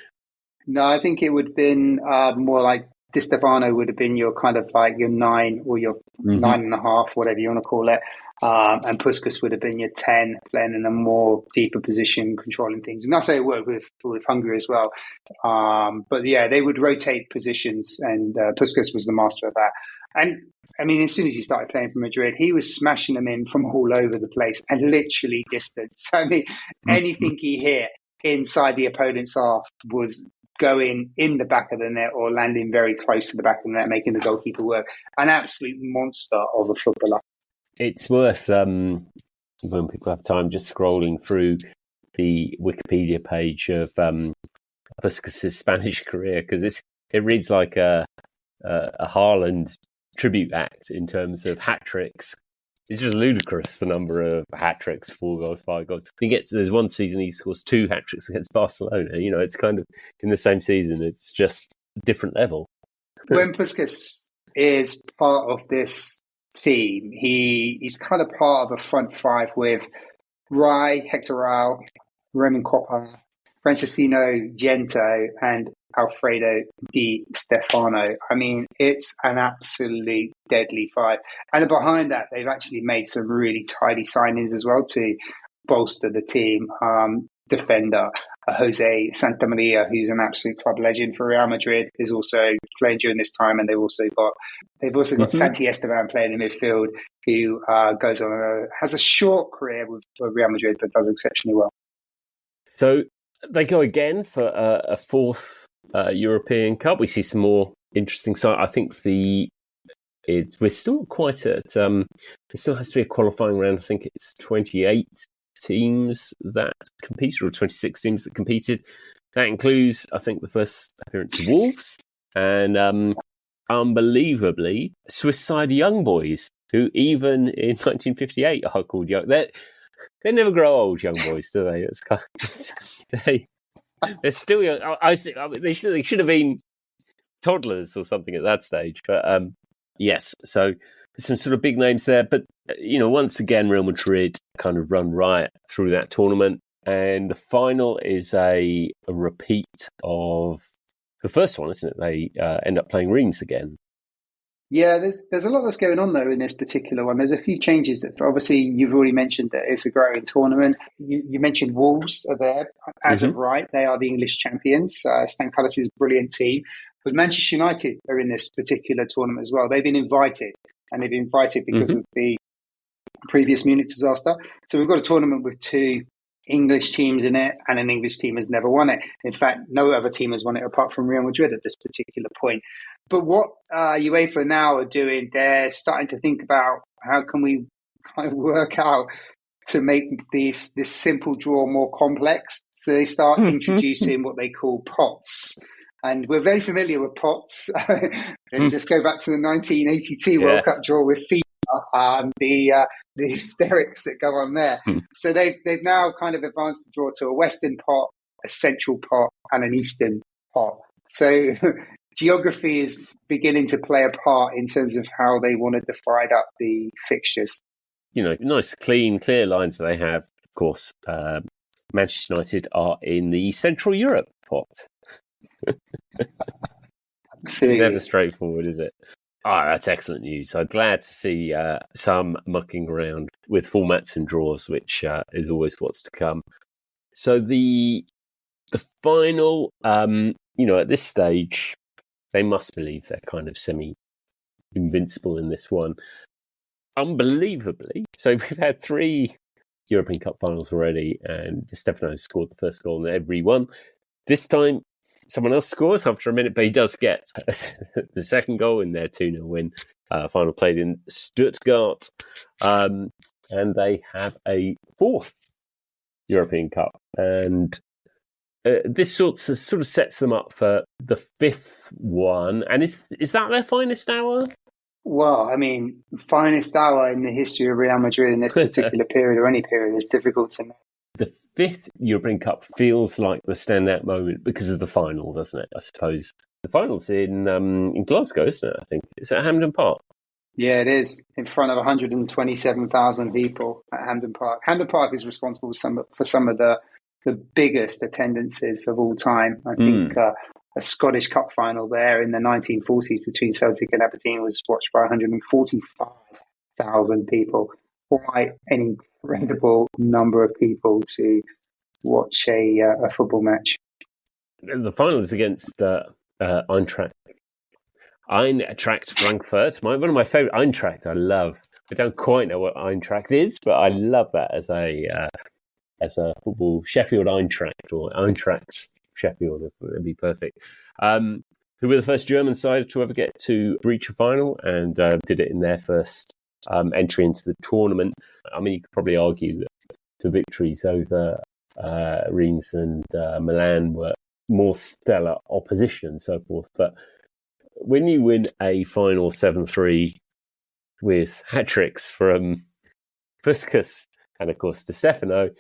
No, I think it would have been more like Di Stéfano would have been your kind of like your 9 or your 9.5, whatever you want to call it. And Puskás would have been your 10, playing in a more deeper position, controlling things. And that's how it worked with Hungary as well. But yeah, they would rotate positions, and Puskás was the master of that. And I mean, as soon as he started playing for Madrid, he was smashing them in from all over the place and literally distance. I mean, anything he hit inside the opponent's half was going in the back of the net or landing very close to the back of the net, making the goalkeeper work. An absolute monster of a footballer. It's worth, when people have time, just scrolling through the Wikipedia page of Puskás' Spanish career, because it reads like a Haaland tribute act in terms of hat tricks. It's just ludicrous, the number of hat tricks, 4 goals, 5 goals. There's one season he scores 2 hat tricks against Barcelona. You know, it's kind of in the same season. It's just a different level. When Puskás is part of this team, he's kind of part of a front 5 with Rai, Hector Rao, Roman Coppa, Francisco Gento, and Alfredo Di Stéfano. I mean, it's an absolute deadly 5. And behind that, they've actually made some really tidy signings as well to bolster the team. Defender Jose Santamaria, who's an absolute club legend for Real Madrid, is also playing during this time, and they've also got Santi Esteban playing in midfield, who goes on has a short career with Real Madrid, but does exceptionally well. So they go again for a 4th European Cup. We see some more interesting side. I think we're still quite at. There still has to be a qualifying round. I think it's 28 teams that competed, or 26 teams that competed. That includes, I think, the first appearance of Wolves, and unbelievably, Swiss side Young Boys, who even in 1958 are called Young. They never grow old, Young Boys, do they? It's kind of, they're still young. They should have been toddlers or something at that stage. But yes, so some sort of big names there. But you know, once again, Real Madrid kind of run riot through that tournament, and the final is a repeat of the first one, isn't it? They end up playing Reims again. Yeah, there's a lot that's going on though in this particular one. There's a few changes that obviously you've already mentioned that it's a growing tournament. You mentioned Wolves are there. As of right, they are the English champions. Stan Cullis' brilliant team. But Manchester United are in this particular tournament as well. They've been invited, and they've been invited because of the previous Munich disaster. So we've got a tournament with 2 English teams in it, and an English team has never won it. In fact, no other team has won it apart from Real Madrid at this particular point. But what UEFA now are doing, they're starting to think about how can we kind of work out to make this simple draw more complex. So they start introducing what they call pots. And we're very familiar with pots. Let's just go back to the 1982 World Cup draw with FIFA, the hysterics that go on there. So they've now kind of advanced the draw to a Western pot, a Central pot, and an Eastern pot. So geography is beginning to play a part in terms of how they want to divide up the fixtures. You know, nice, clean, clear lines that they have. Of course, Manchester United are in the Central Europe pot. Absolutely. Never straightforward, is it? That's excellent news. I'm glad to see some mucking around with formats and draws, which is always what's to come. So the The final, at this stage, they must believe they're kind of semi-invincible in this one. Unbelievably. So we've had 3 European Cup finals already, and Di Stefano scored the first goal in every one. This time, someone else scores after a minute, but he does get the second goal in their 2-0 win. Final played in Stuttgart. And they have a 4th European Cup. And this sort of sets them up for the 5th one. And is that their finest hour? Well, I mean, finest hour in the history of Real Madrid in this particular period or any period is difficult to know. The 5th European Cup feels like the standout moment because of the final, doesn't it? I suppose the final's in Glasgow, isn't it? I think it's at Hampden Park. Yeah, it is, in front of 127,000 people at Hampden Park. Hampden Park is responsible for some of the biggest attendances of all time. I think a Scottish Cup final there in the 1940s between Celtic and Aberdeen was watched by 145,000 people. Quite an incredible number of people to watch a football match. The final is against Eintracht Frankfurt. One of my favourite Eintracht. I love. I don't quite know what Eintracht is, but I love that as a football Sheffield Eintracht or Eintracht Sheffield. That'd be perfect. Who were the first German side to ever get to reach a final and did it in their first entry into the tournament. I mean, you could probably argue that the victories over Reims and Milan were more stellar opposition and so forth, but when you win a final 7-3 with hat-tricks from Puskás and, of course, Di Stefano,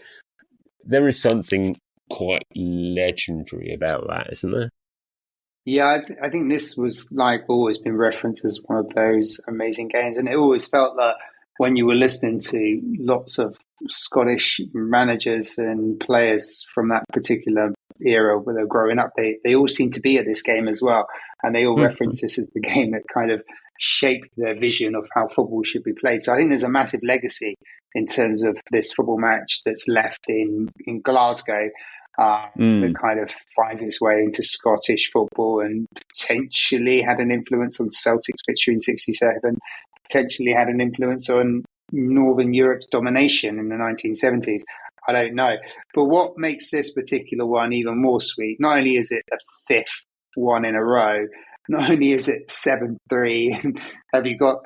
there is something quite legendary about that, isn't there? Yeah, I think this was always been referenced as one of those amazing games. And it always felt that when you were listening to lots of Scottish managers and players from that particular era where they were growing up, they all seemed to be at this game as well. And they all reference this as the game that kind of shaped their vision of how football should be played. So I think there's a massive legacy in terms of this football match that's left in Glasgow that kind of finds its way into Scottish football and potentially had an influence on Celtic's victory in '67, potentially had an influence on Northern Europe's domination in the 1970s. I don't know. But what makes this particular one even more sweet, not only is it the 5th one in a row, not only is it 7-3, you've got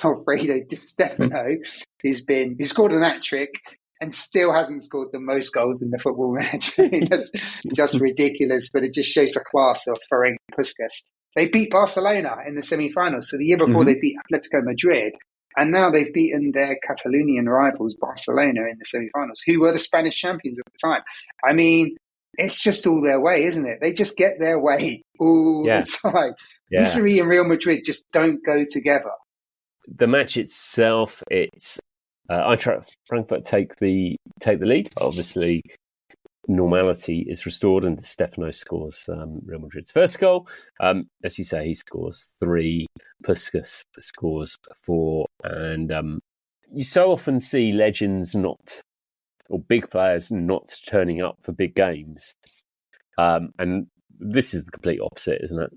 Alfredo Di Stefano, who's scored an hat-trick and still hasn't scored the most goals in the football match. I mean, that's just ridiculous, but it just shows the class of Ferenc Puskás. They beat Barcelona in the semi-finals. So the year before they beat Atletico Madrid, and now they've beaten their Catalonian rivals, Barcelona, in the semi-finals, who were the Spanish champions at the time. I mean, it's just all their way, isn't it? They just get their way all the time. Yeah. Misery and Real Madrid just don't go together. The match itself, it's Eintracht Frankfurt take the lead. Obviously, normality is restored, and Di Stefano scores Real Madrid's first goal. As you say, he scores 3. Puskás scores 4, and you so often see legends or big players not turning up for big games, and this is the complete opposite, isn't it?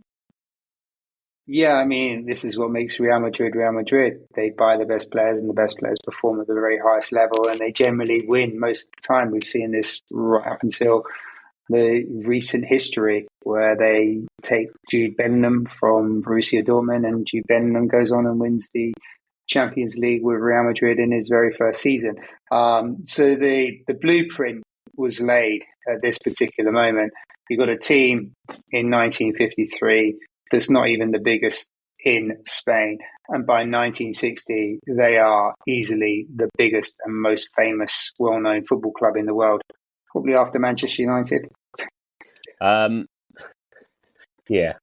Yeah, I mean, this is what makes Real Madrid Real Madrid. They buy the best players, and the best players perform at the very highest level, and they generally win most of the time. We've seen this right up until the recent history, where they take Jude Bellingham from Borussia Dortmund, and Jude Bellingham goes on and wins the Champions League with Real Madrid in his very first season. So the blueprint was laid at this particular moment. You got a team in 1953 that's not even the biggest in Spain. And by 1960, they are easily the biggest and most famous, well-known football club in the world, probably after Manchester United. Yeah.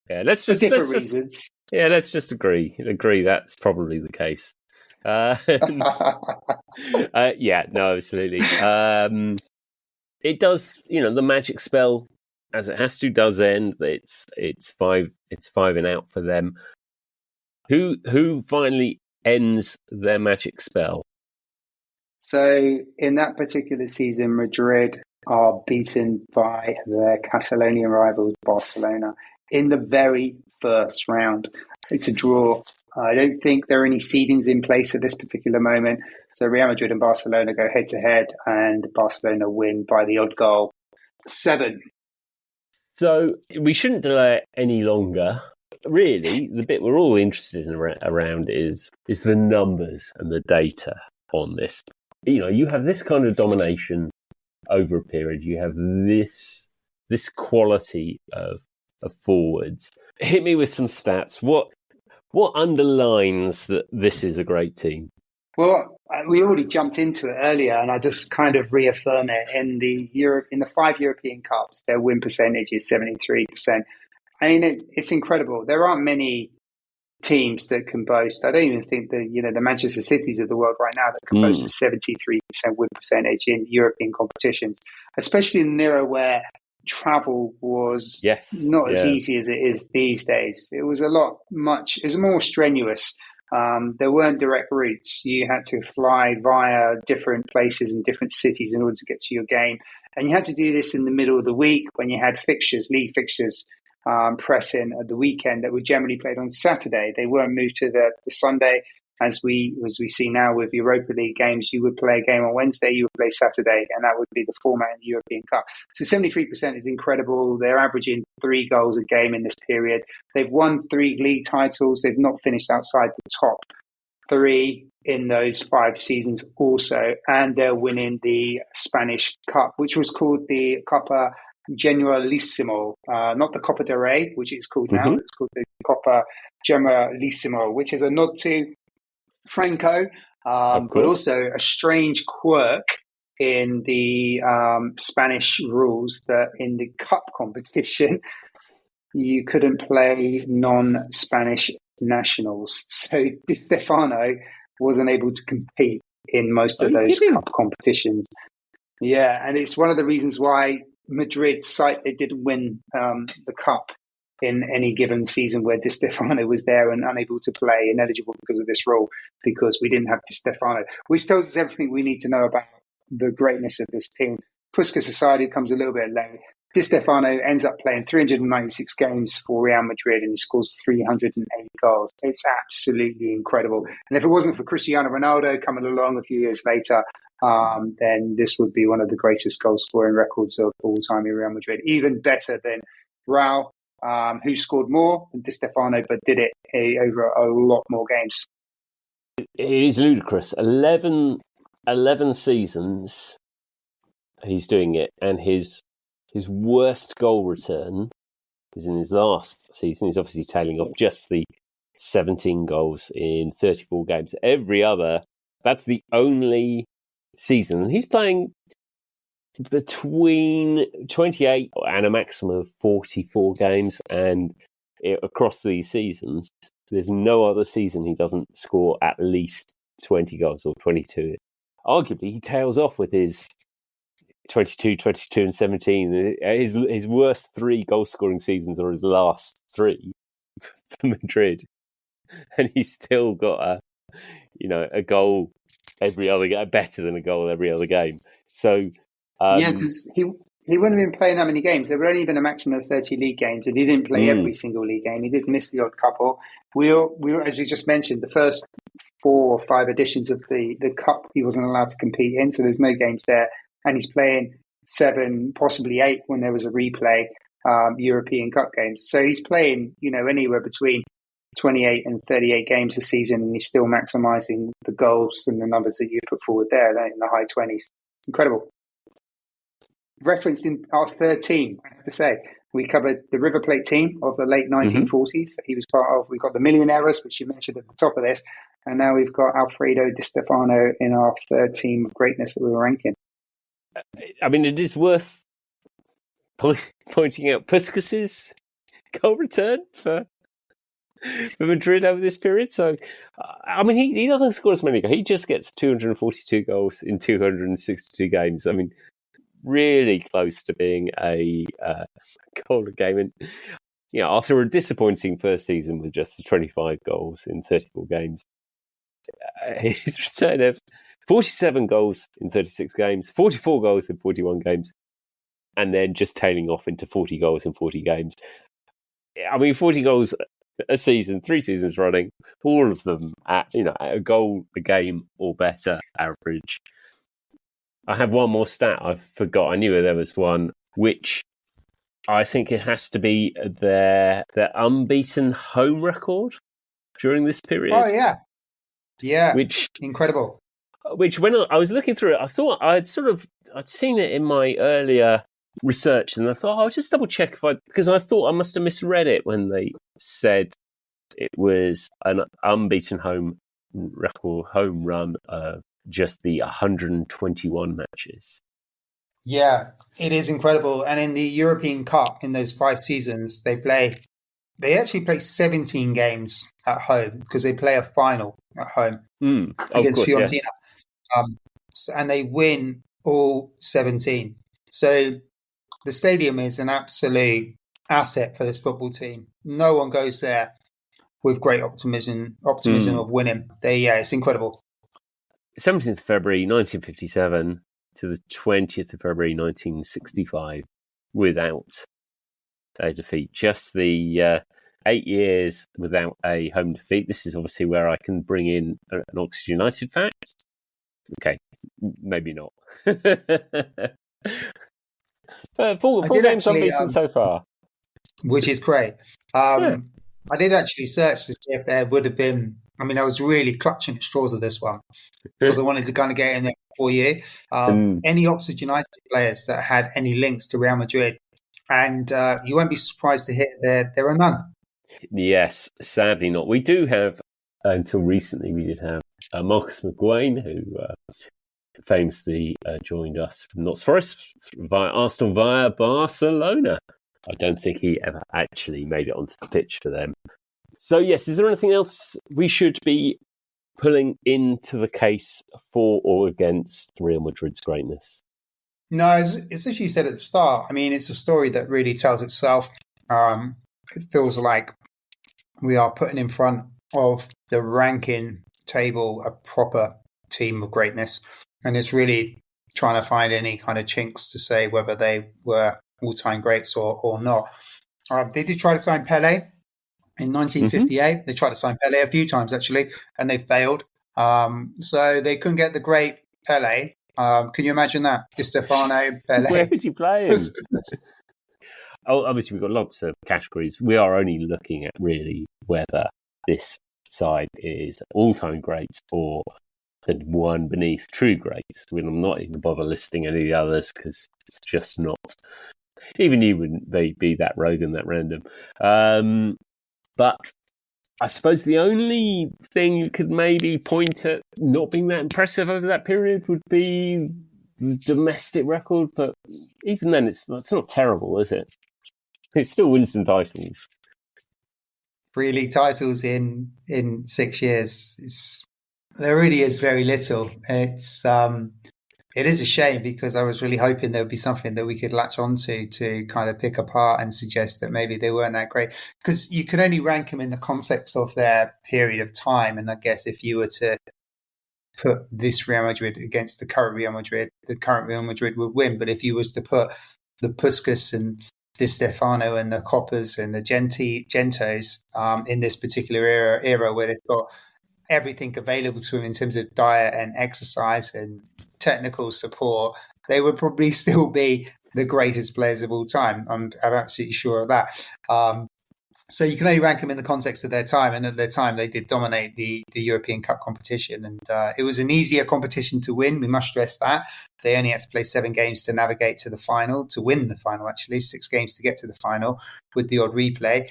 Let's just agree that's probably the case. Absolutely. It does, the magic spell, as it has to, does end. It's 5 and out for them. Who finally ends their magic spell? So in that particular season, Madrid are beaten by their Catalonian rivals, Barcelona, in the very first round. It's a draw. I don't think there are any seedings in place at this particular moment. So Real Madrid and Barcelona go head to head, and Barcelona win by the odd goal, 7. So we shouldn't delay it any longer. Really, the bit we're all interested in around is the numbers and the data on this. You know, you have this kind of domination over a period. You have this quality of forwards. Hit me with some stats. What underlines that this is a great team? Well, we already jumped into it earlier, and I just kind of reaffirm it. In the 5 European Cups, their win percentage is 73%. I mean, it's incredible. There aren't many teams that can boast. I don't even think the Manchester Cities of the world right now that can boast a 73% win percentage in European competitions, especially in an era where travel was not as easy as it is these days. It was it was more strenuous. There weren't direct routes. You had to fly via different places and different cities in order to get to your game. And you had to do this in the middle of the week when you had league fixtures, pressing at the weekend that were generally played on Saturday. They weren't moved to the Sunday. As we see now with Europa League games, you would play a game on Wednesday, you would play Saturday, and that would be the format in the European Cup. So 73% is incredible. They're averaging 3 goals a game in this period. They've won 3 league titles. They've not finished outside the top 3 in those 5 seasons also, and they're winning the Spanish Cup, which was called the Copa Generalissimo, not the Copa del Rey, which it's called now. It's called the Copa Generalissimo, which is a nod to Franco, but also a strange quirk in the Spanish rules that in the cup competition, you couldn't play non-Spanish nationals. So Di Stéfano wasn't able to compete in most of those cup competitions. Yeah, and it's one of the reasons why Madrid they didn't win the cup in any given season where Di Stéfano was there and unable to play, ineligible because of this rule, because we didn't have Di Stéfano, which tells us everything we need to know about the greatness of this team. Puskás aside, who comes a little bit late, Di Stéfano ends up playing 396 games for Real Madrid and he scores 308 goals. It's absolutely incredible. And if it wasn't for Cristiano Ronaldo coming along a few years later, then this would be one of the greatest goal-scoring records of all time in Real Madrid. Even better than Raul, who scored more than Di Stéfano, but did it over a lot more games. It is ludicrous. 11 seasons he's doing it, and his worst goal return is in his last season. He's obviously tailing off just the 17 goals in 34 games. Every other, that's the only season. And he's playing between 28 and a maximum of 44 games. And across these seasons, there's no other season he doesn't score at least 20 goals or 22. Arguably, he tails off with his 22, and 17. His worst 3 goal-scoring seasons are his last 3 for Madrid. And he's still got a goal every other game, better than a goal every other game. So because he wouldn't have been playing that many games. There were only been a maximum of 30 league games, and he didn't play every single league game. He did miss the odd couple. We were, as you just mentioned, the first 4 or 5 editions of the cup he wasn't allowed to compete in, so there's no games there. And he's playing 7, possibly 8 when there was a replay European Cup games. So he's playing, anywhere between 28 and 38 games a season, and he's still maximising the goals and the numbers that you put forward there in the high 20s. Incredible. Referenced in our third team, I have to say. We covered the River Plate team of the late 1940s that he was part of. We've got the Millionaires, which you mentioned at the top of this. And now we've got Alfredo Di Stéfano in our third team of greatness that we were ranking. I mean, it is worth pointing out Puskás's goal return for Madrid over this period. So, I mean, he doesn't score as many goals. He just gets 242 goals in 262 games. I mean, really close to being a goal a game. And, after a disappointing first season with just the 25 goals in 34 games, his return of 47 goals in 36 games, 44 goals in 41 games, and then just tailing off into 40 goals in 40 games. I mean, 40 goals a season, 3 seasons running, all of them at a goal a game or better average. I have one more stat I forgot. I knew there was one, which I think it has to be their unbeaten home record during this period. Oh, yeah. Yeah. Which incredible. Which when I was looking through it, I thought I'd seen it in my earlier research, and I thought I'll just double check because I thought I must have misread it when they said it was an unbeaten home run of just the 121 matches. Yeah, it is incredible. And in the European Cup, in those 5 seasons, they actually play 17 games at home because they play a final at home against Fiorentina. Yes. And they win all 17. So the stadium is an absolute asset for this football team. No one goes there with great optimism of winning. It's incredible. 17th of February 1957 to the 20th of February 1965 without a defeat. Just the 8 years without a home defeat. This is obviously where I can bring in an Oxford United fact. Okay, maybe not. Four games unbeaten so far. Which is great. I did actually search to see if there would have been... I mean, I was really clutching at straws of this one because I wanted to kind of get in there for you. Any Oxford United players that had any links to Real Madrid, and you won't be surprised to hear there are none. Yes, sadly not. We do have, until recently, we did have Marcus McGuane, who famously joined us from Notts Forest via Arsenal via Barcelona. I don't think he ever actually made it onto the pitch for them. So, yes, is there anything else we should be pulling into the case for or against Real Madrid's greatness? No, it's as you said at the start. I mean, it's a story that really tells itself. It feels like we are putting in front of the ranking table a proper team of greatness. And it's really trying to find any kind of chinks to say whether they were all-time greats or not. They did try to sign Pelé. In 1958, They tried to sign Pelé a few times, actually, and they failed. So they couldn't get the great Pelé. Can you imagine that? Di Stéfano, Pelé. Where would you play him? Obviously, we've got lots of categories. We are only looking at really whether this side is all-time greats or the one beneath true greats. I'm not even bother listing any of the others because it's just not. Even you wouldn't be that rogue and that random. But I suppose the only thing you could maybe point at not being that impressive over that period would be the domestic record. But even then, it's not terrible, is it? It still wins some titles. 3 league titles in 6 years. There really is very little. It is a shame because I was really hoping there would be something that we could latch onto to kind of pick apart and suggest that maybe they weren't that great. Because you could only rank them in the context of their period of time. And I guess if you were to put this Real Madrid against the current Real Madrid would win. But if you was to put the Puskás and Di Stéfano and the Coppers and the Gentos in this particular era where they've got everything available to them in terms of diet and exercise and technical support, they would probably still be the greatest players of all time. I'm absolutely sure of that. So you can only rank them in the context of their time, and at their time they did dominate the European Cup competition, and it was an easier competition to win. We must stress that. They only had to play 7 games to navigate to the final, to win the final actually, 6 games to get to the final with the odd replay.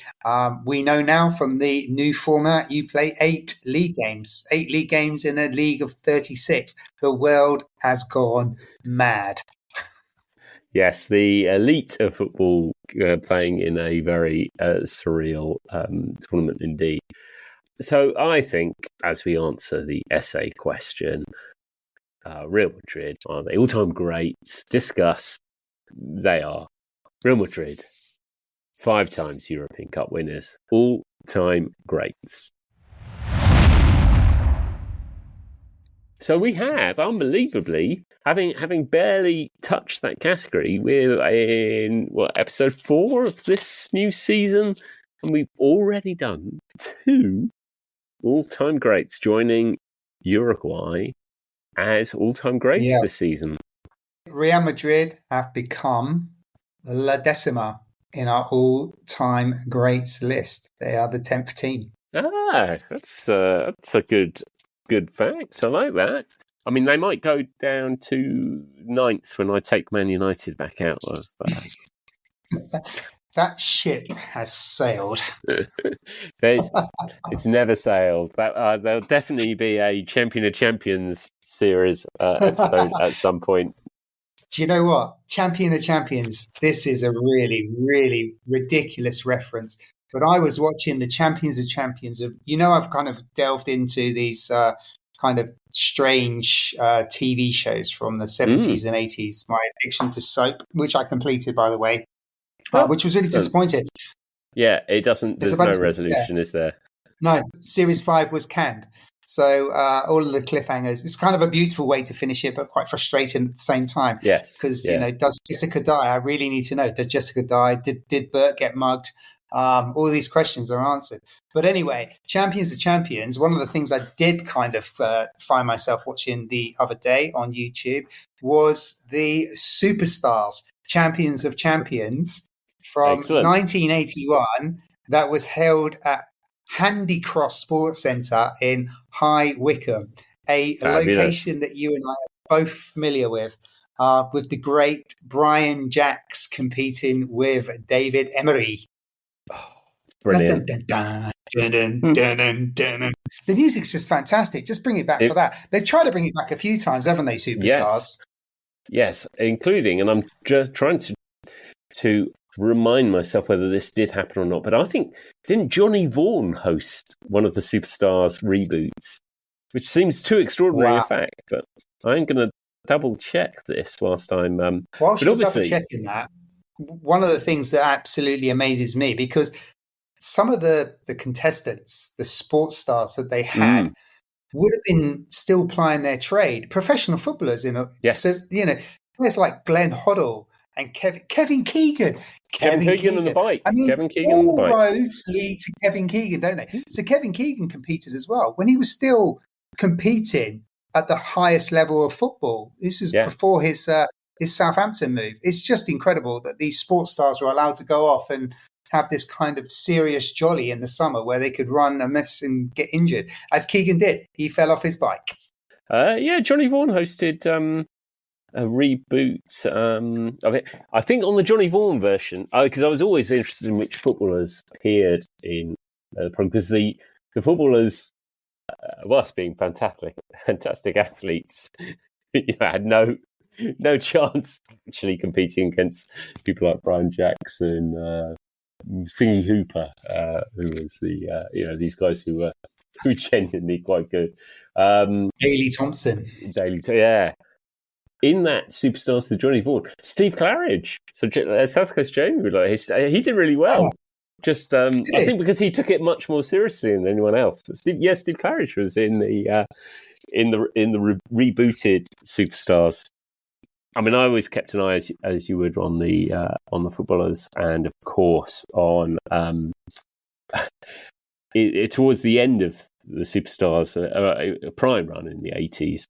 We know now from the new format, you play 8 league games in a league of 36. The world has gone mad. Yes, the elite of football playing in a very surreal tournament indeed. So I think, as we answer the essay question, Real Madrid, are they all-time greats? Discuss. They are. Real Madrid, 5 times European Cup winners, all-time greats. So we have, unbelievably, having barely touched that category, we're in episode 4 of this new season, and we've already done 2 all-time greats joining Uruguay as all-time greats this season. Real Madrid have become La Decima in our all-time greats list. They are the 10th team. That's a good fact. I like that. I mean, they might go down to 9th when I take Man United back out of. That ship has sailed. It's never sailed. There'll definitely be a Champion of Champions series episode at some point. Do you know what? Champion of Champions. This is a really, really ridiculous reference. But I was watching the Champions of Champions. I've kind of delved into these kind of strange TV shows from the 70s and 80s. My addiction to soap, which I completed, by the way, which was really disappointing. Yeah, it doesn't. There's no resolution, is there? No, Series 5 was canned. So all of the cliffhangers, it's kind of a beautiful way to finish it, but quite frustrating at the same time. Yes. Because, does Jessica die? I really need to know. Does Jessica die? Did Bert get mugged? All these questions are answered. But anyway, Champions of Champions, one of the things I did kind of find myself watching the other day on YouTube was the Superstars, Champions of Champions from 1981 that was held at Handycross Sports Centre in High Wycombe, a location that you and I are both familiar with the great Brian Jacks competing with David Emery. Brilliant. The music's just fantastic. Just bring it back for that. They've tried to bring it back a few times, haven't they, Superstars? Yes, including, and I'm just trying to remind myself whether this did happen or not, but I think, didn't Johnny Vaughan host one of the Superstars reboots? Which seems too extraordinary a fact, but I'm going to double check this whilst I'm... Whilst you're double checking that, one of the things that absolutely amazes me, because some of the contestants, the sports stars that they had, would have been still plying their trade, professional footballers. Yes. So, players like Glenn Hoddle and Kevin Keegan. Kevin Keegan on the bike. I mean, Kevin Keegan all on the bike. roads lead to Kevin Keegan, don't they? So Kevin Keegan competed as well when he was still competing at the highest level of football. This is before his Southampton move. It's just incredible that these sports stars were allowed to go off and have this kind of serious jolly in the summer where they could run a mess and get injured, as Keegan did. He fell off his bike. Johnny Vaughan hosted a reboot of it. I think on the Johnny Vaughan version, because I was always interested in which footballers appeared in the program, because the footballers, whilst being fantastic athletes, had no chance actually competing against people like Brian Jackson, Thingy Hooper, who was these guys who were genuinely quite good. Daley Thompson. In that Superstars to Johnny Vaughan, Steve Claridge, so South Coast Jamie, he did really well. I think because he took it much more seriously than anyone else. But Steve Claridge was in the rebooted Superstars. I mean, I always kept an eye, as you would, on the footballers, and of course on towards the end of the Superstars, a prime run in the 80s.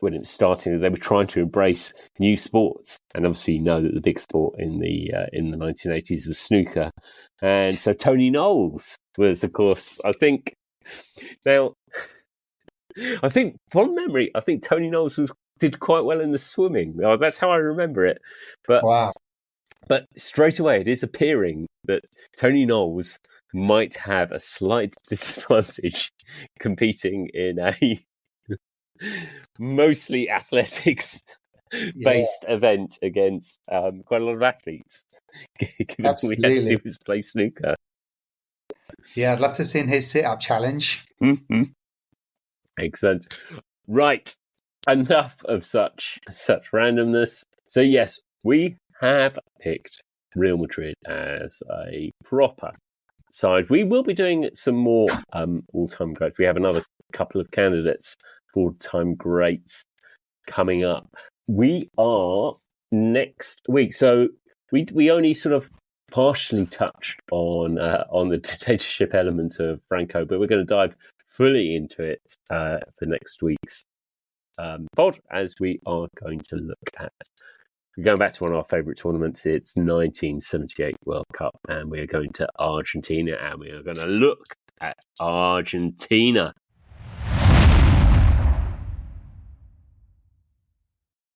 When it was starting, they were trying to embrace new sports, and obviously you know that the big sport in the 1980s was snooker, and so Tony Knowles was, of course, from memory, I think Tony Knowles did quite well in the swimming. That's how I remember it. But straight away, it is appearing that Tony Knowles might have a slight disadvantage competing in a mostly athletics-based event against quite a lot of athletes. Given we had to do was play snooker. Yeah, I'd love to see his sit-up challenge. Mm-hmm. Excellent. Right, enough of such randomness. So yes, we have picked Real Madrid as a proper side. We will be doing some more all-time greats. We have another couple of candidates for all-time greats coming up. We are next week. So we only sort of partially touched on the dictatorship element of Franco, but we're going to dive fully into it for next week's pod, as we are going to look at, we're going back to one of our favourite tournaments. It's 1978 World Cup, and we're going to Argentina, and we are going to look at Argentina